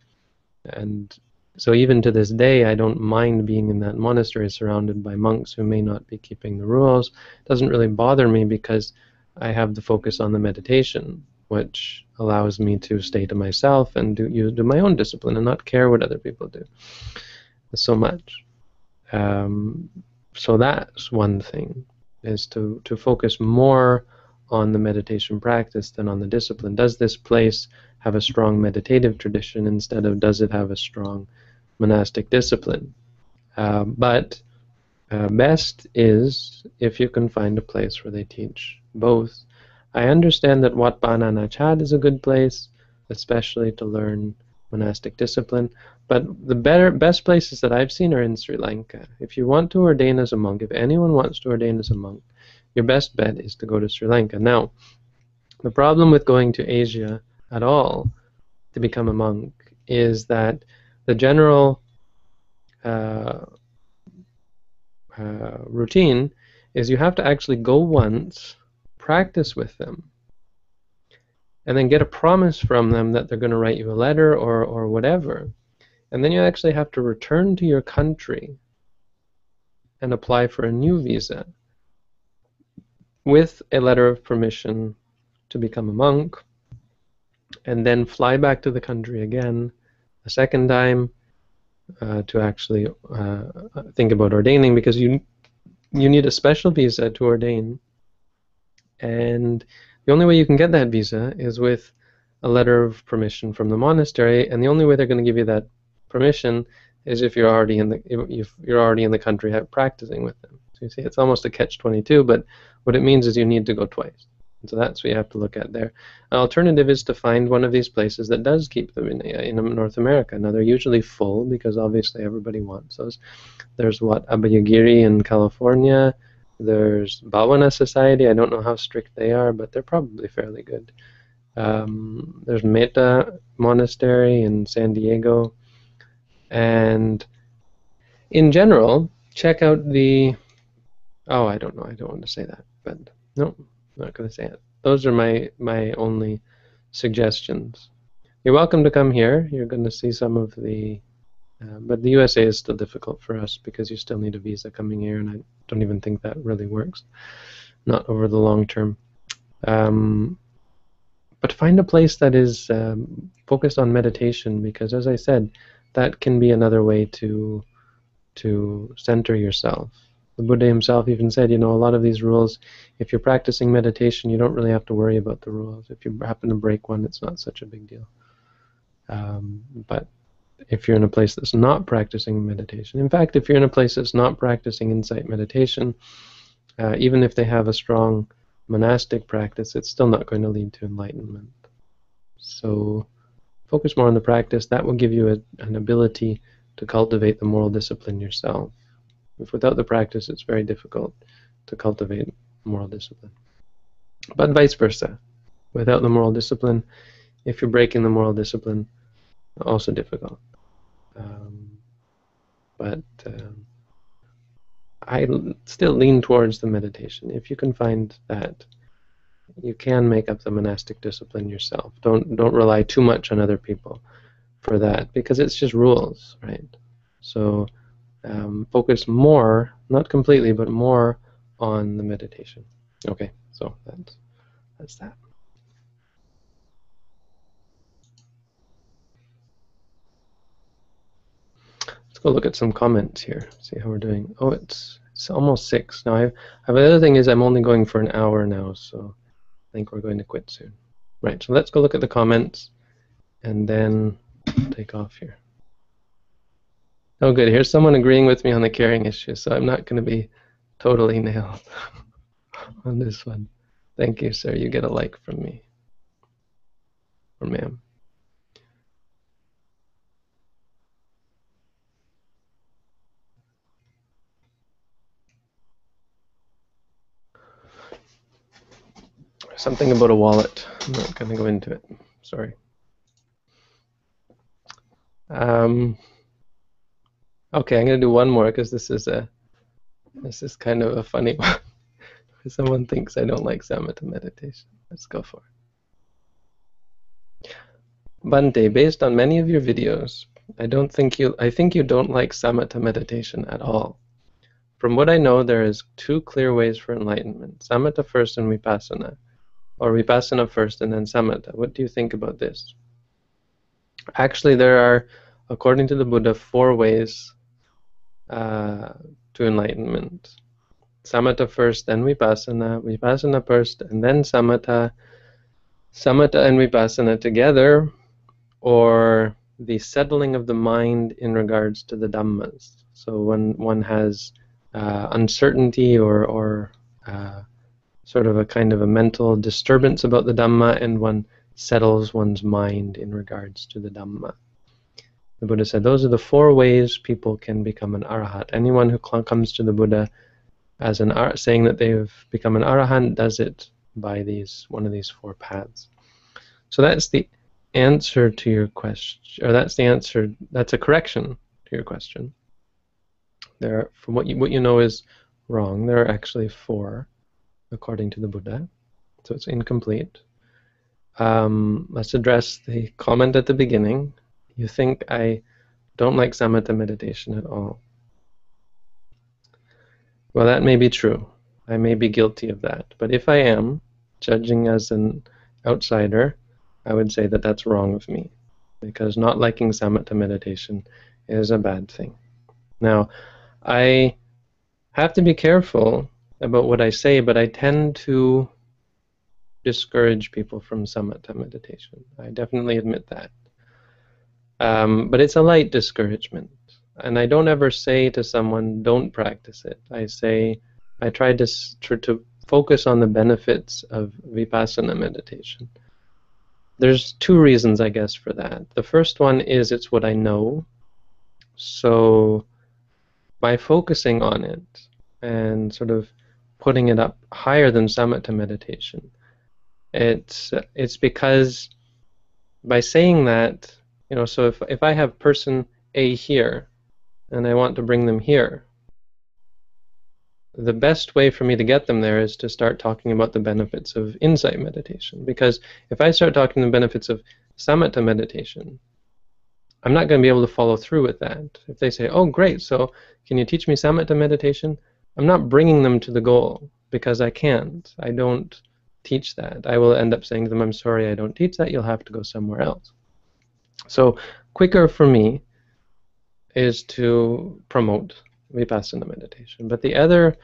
so even to this day, I don't mind being in that monastery surrounded by monks who may not be keeping the rules. It doesn't really bother me because I have the focus on the meditation, which allows me to stay to myself and do my own discipline and not care what other people do so much. So that's one thing, is to focus more on the meditation practice than on the discipline. Does this place have a strong meditative tradition instead of does it have a strong monastic discipline? But best is if you can find a place where they teach both. I understand that Wat Pah Nan Achad is a good place, especially to learn monastic discipline, but the best places that I've seen are in Sri Lanka. If you want to ordain as a monk, if anyone wants to ordain as a monk, your best bet is to go to Sri Lanka. Now, the problem with going to Asia at all to become a monk is that the general routine is you have to actually go once, practice with them, and then get a promise from them that they're going to write you a letter or whatever. And then you actually have to return to your country and apply for a new visa with a letter of permission to become a monk, and then fly back to the country again a second time to actually think about ordaining, because you need a special visa to ordain, and the only way you can get that visa is with a letter of permission from the monastery, and the only way they're going to give you that permission is if you're already in the country practicing with them. So you see, it's almost a catch-22, but what it means is you need to go twice. And so that's what you have to look at there. An alternative is to find one of these places that does keep them in North America. Now, they're usually full because obviously everybody wants those. There's Abayagiri in California. There's Bhavana Society. I don't know how strict they are, but they're probably fairly good. There's Meta Monastery in San Diego. And in general, check out the... Oh, I don't know. I don't want to say that. But no, I'm not going to say it. Those are my only suggestions. You're welcome to come here. You're going to see some of the... but the USA is still difficult for us because you still need a visa coming here, and I don't even think that really works. Not over the long term. But find a place that is focused on meditation, because as I said, that can be another way to center yourself. The Buddha himself even said, a lot of these rules, if you're practicing meditation, you don't really have to worry about the rules. If you happen to break one, it's not such a big deal. But if you're in a place that's not practicing meditation, in fact, if you're in a place that's not practicing insight meditation, even if they have a strong monastic practice, it's still not going to lead to enlightenment. So focus more on the practice. That will give you an ability to cultivate the moral discipline yourself. If without the practice, it's very difficult to cultivate moral discipline. But vice versa. Without the moral discipline, if you're breaking the moral discipline, also difficult. I still lean towards the meditation. If you can find that, you can make up the monastic discipline yourself. Don't rely too much on other people for that, because it's just rules, right? So focus more, not completely, but more on the meditation. Okay, so that's that. Let's go look at some comments here, see how we're doing. Oh, it's almost 6. Now, the other thing is I'm only going for an hour now, so I think we're going to quit soon. Right, so let's go look at the comments and then take off here. Oh, good. Here's someone agreeing with me on the caring issue, so I'm not going to be totally nailed on this one. Thank you, sir. You get a like from me. Or ma'am. Something about a wallet. I'm not going to go into it. Sorry. Okay, I'm going to do one more because this is kind of a funny one. Someone thinks I don't like samatha meditation. Let's go for it. Bante, based on many of your videos, I think you don't like samatha meditation at all. From what I know, there is 2 clear ways for enlightenment: samatha first and vipassana, or vipassana first and then samatha. What do you think about this? Actually, there are, according to the Buddha, 4 ways to enlightenment. Samatha first, then vipassana, vipassana first, and then samatha, samatha and vipassana together, or the settling of the mind in regards to the Dhammas. So when one has uncertainty or sort of a kind of a mental disturbance about the Dhamma, and one settles one's mind in regards to the Dhamma. The Buddha said those are the 4 ways people can become an arahant. Anyone who comes to the Buddha as saying that they've become an arahant does it by one of these 4 paths. So that's the answer to your question, or that's a correction to your question. From what you know is wrong, there are actually 4 according to the Buddha, so it's incomplete. Let's address the comment at the beginning. You think I don't like samatha meditation at all. Well, that may be true. I may be guilty of that. But if I am, judging as an outsider, I would say that that's wrong of me. Because not liking samatha meditation is a bad thing. Now, I have to be careful about what I say, but I tend to discourage people from samatha meditation. I definitely admit that. But it's a light discouragement. And I don't ever say to someone, don't practice it. I try to focus on the benefits of vipassana meditation. There's two reasons, I guess, for that. The first one is it's what I know. So by focusing on it and sort of putting it up higher than samatha meditation, it's because by saying that, so if I have person A here and I want to bring them here, the best way for me to get them there is to start talking about the benefits of insight meditation. Because if I start talking the benefits of samatha meditation, I'm not going to be able to follow through with that. If they say, oh, great, so can you teach me samatha meditation? I'm not bringing them to the goal because I can't. I don't teach that. I will end up saying to them, I'm sorry, I don't teach that. You'll have to go somewhere else. So quicker for me is to promote vipassana meditation. But the other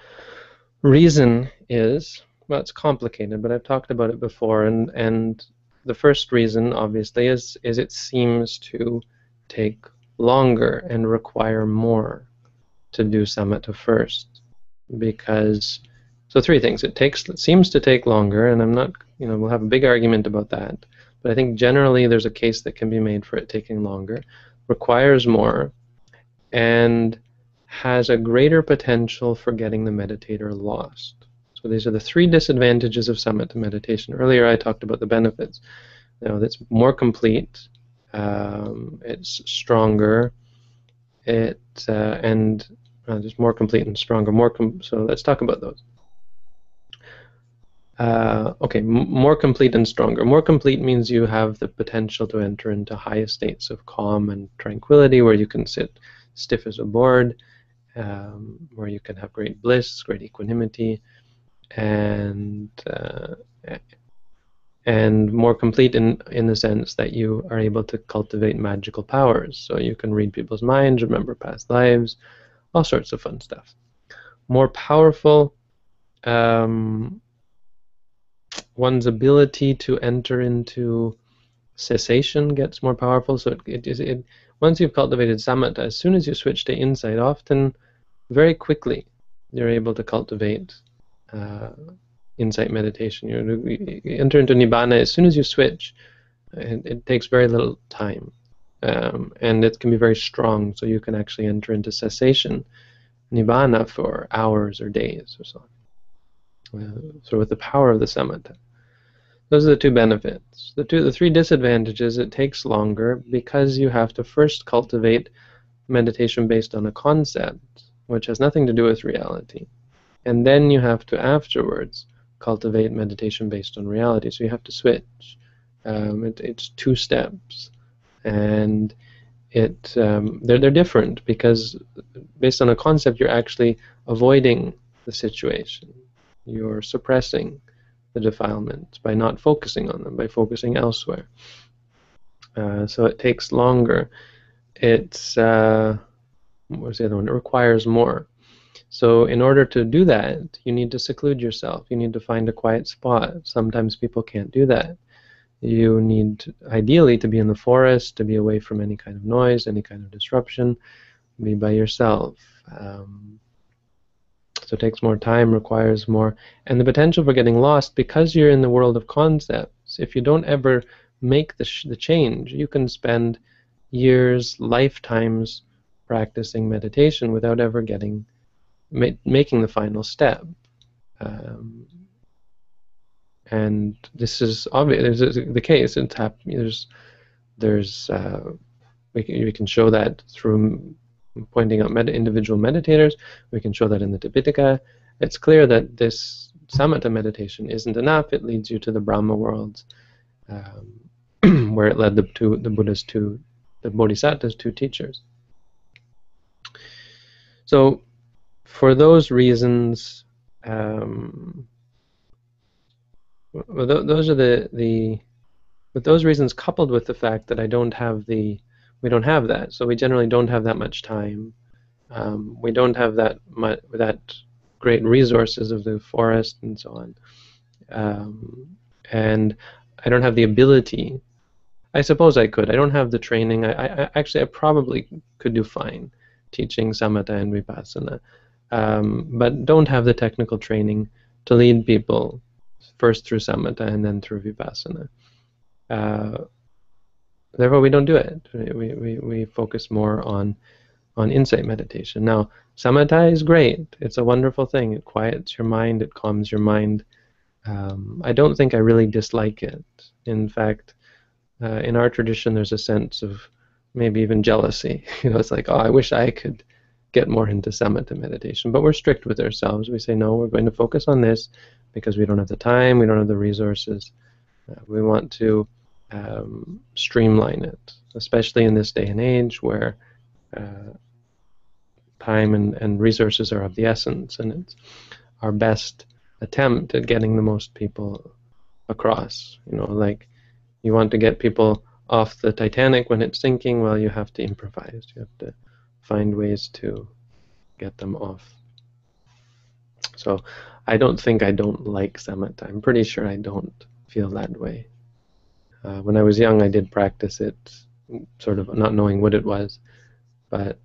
reason is, well, it's complicated, but I've talked about it before, and the first reason, obviously, is it seems to take longer and require more to do samatha first. Because, so three things. It seems to take longer, and I'm not, we'll have a big argument about that, but I think generally there's a case that can be made for it taking longer, requires more, and has a greater potential for getting the meditator lost. So these are the three disadvantages of samatha meditation. Earlier I talked about the benefits. It's more complete, it's stronger, and just more complete and stronger. So let's talk about those. Okay, more complete and stronger. More complete means you have the potential to enter into high states of calm and tranquility where you can sit stiff as a board, where you can have great bliss, great equanimity, and more complete in the sense that you are able to cultivate magical powers. So you can read people's minds, remember past lives, all sorts of fun stuff. More powerful, one's ability to enter into cessation gets more powerful. So once you've cultivated samatha, as soon as you switch to insight, often very quickly you're able to cultivate insight meditation. You enter into nibbana as soon as you switch. It takes very little time, and it can be very strong. So you can actually enter into cessation, nibbana, for hours or days or so. So with the power of the samatha. Those are the two benefits. The three disadvantages: it takes longer because you have to first cultivate meditation based on a concept, which has nothing to do with reality. And then you have to afterwards cultivate meditation based on reality. So you have to switch. It's two steps. And they're different because based on a concept, you're actually avoiding the situation. You're suppressing the defilements by not focusing on them, by focusing elsewhere. So it takes longer. What's the other one? It requires more. So in order to do that, you need to seclude yourself. You need to find a quiet spot. Sometimes people can't do that. You need, ideally, to be in the forest, to be away from any kind of noise, any kind of disruption, be by yourself. So it takes more time, requires more. And the potential for getting lost, because you're in the world of concepts, if you don't ever make the change, you can spend years, lifetimes practicing meditation without ever making the final step. And this is obvious. The case. It's happening. We can show that through pointing out individual meditators. We can show that in the Tipitaka. It's clear that this samatha meditation isn't enough. It leads you to the Brahma worlds, where it led the Bodhisattva's two teachers. So, for those reasons, those are with those reasons, coupled with the fact that I don't have the we don't have that. So we generally don't have that much time. We don't have that great resources of the forest and so on. And I don't have the ability. I suppose I could. I don't have the training. I probably could do fine teaching samatha and vipassana, but don't have the technical training to lead people first through samatha and then through vipassana. Therefore, we don't do it. We focus more on insight meditation. Now, samatha is great. It's a wonderful thing. It quiets your mind. It calms your mind. I don't think I really dislike it. In fact, in our tradition, there's a sense of maybe even jealousy. It's like, oh, I wish I could get more into samatha meditation. But we're strict with ourselves. We say, no, we're going to focus on this because we don't have the time, we don't have the resources. We want to streamline it, especially in this day and age where time and resources are of the essence, and it's our best attempt at getting the most people across. Like you want to get people off the Titanic when it's sinking, well, you have to improvise. You have to find ways to get them off. So I don't think I don't like samatha. I'm pretty sure I don't feel that way. When I was young, I did practice it, sort of not knowing what it was, but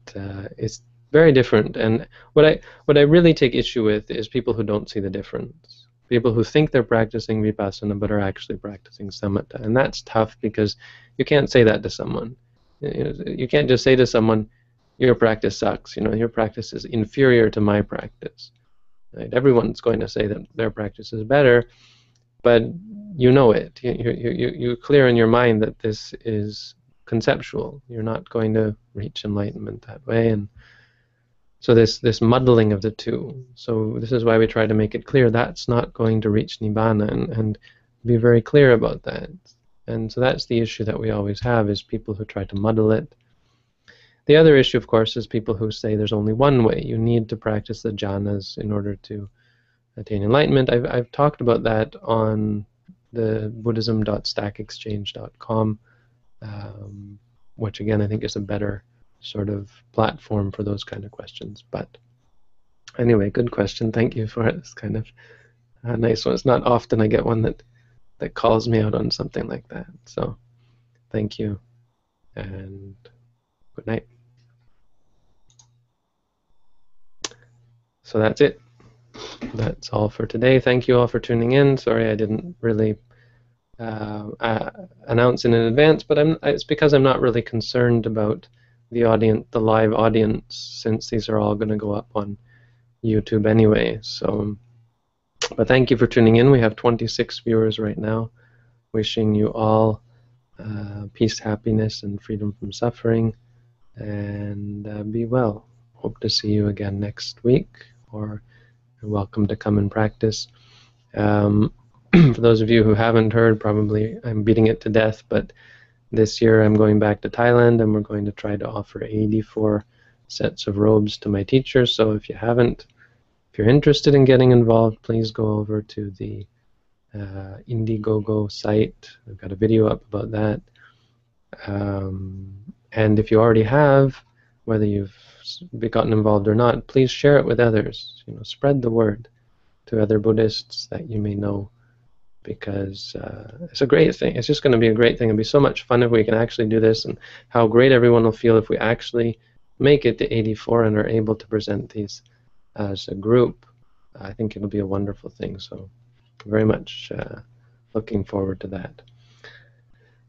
it's very different. And what I really take issue with is people who don't see the difference. People who think they're practicing vipassana but are actually practicing samatha. And that's tough because you can't say that to someone. You can't just say to someone, your practice sucks. Your practice is inferior to my practice. Right? Everyone's going to say that their practice is better, but you know it. You're clear in your mind that this is conceptual. You're not going to reach enlightenment that way. And so this muddling of the two. So this is why we try to make it clear that's not going to reach nibbana, and be very clear about that. And so that's the issue that we always have, is people who try to muddle it. The other issue, of course, is people who say there's only one way. You need to practice the jhanas in order to attain enlightenment. I've talked about that on the buddhism.stackexchange.com, which again I think is a better sort of platform for those kind of questions. But anyway, good question. Thank you for it. It's kind of a nice one. It's not often I get one that calls me out on something like that. So thank you, and good night. So that's it. That's all for today. Thank you all for tuning in. Sorry I didn't really announce in advance, but it's because I'm not really concerned about the audience, the live audience, since these are all going to go up on YouTube anyway. So, but thank you for tuning in. We have 26 viewers right now. Wishing you all peace, happiness, and freedom from suffering, and be well. Hope to see you again next week, or you're welcome to come and practice. For those of you who haven't heard, probably I'm beating it to death, but this year I'm going back to Thailand, and we're going to try to offer 84 sets of robes to my teachers. So if you're interested in getting involved, please go over to the Indiegogo site. We've got a video up about that. And if you already have, whether you've gotten involved or not, please share it with others. Spread the word to other Buddhists that you may know, because it's a great thing. It's just going to be a great thing. It'll be so much fun if we can actually do this, and how great everyone will feel if we actually make it to 84 and are able to present these as a group. I think it'll be a wonderful thing. So very much looking forward to that.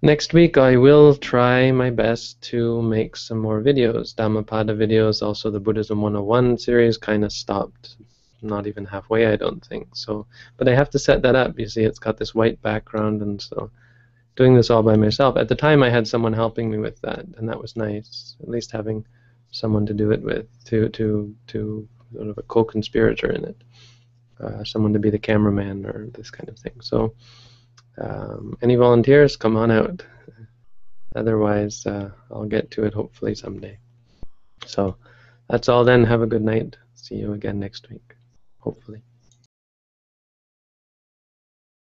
Next week I will try my best to make some more videos, Dhammapada videos. Also the Buddhism 101 series kind of stopped, not even halfway, I don't think. So, but I have to set that up. You see, it's got this white background, and so doing this all by myself. At the time I had someone helping me with that, and that was nice, at least having someone to do it with, to sort of a co-conspirator in it. Someone to be the cameraman or this kind of thing. So any volunteers, come on out. Otherwise, I'll get to it hopefully someday. So that's all then. Have a good night. See you again next week, hopefully.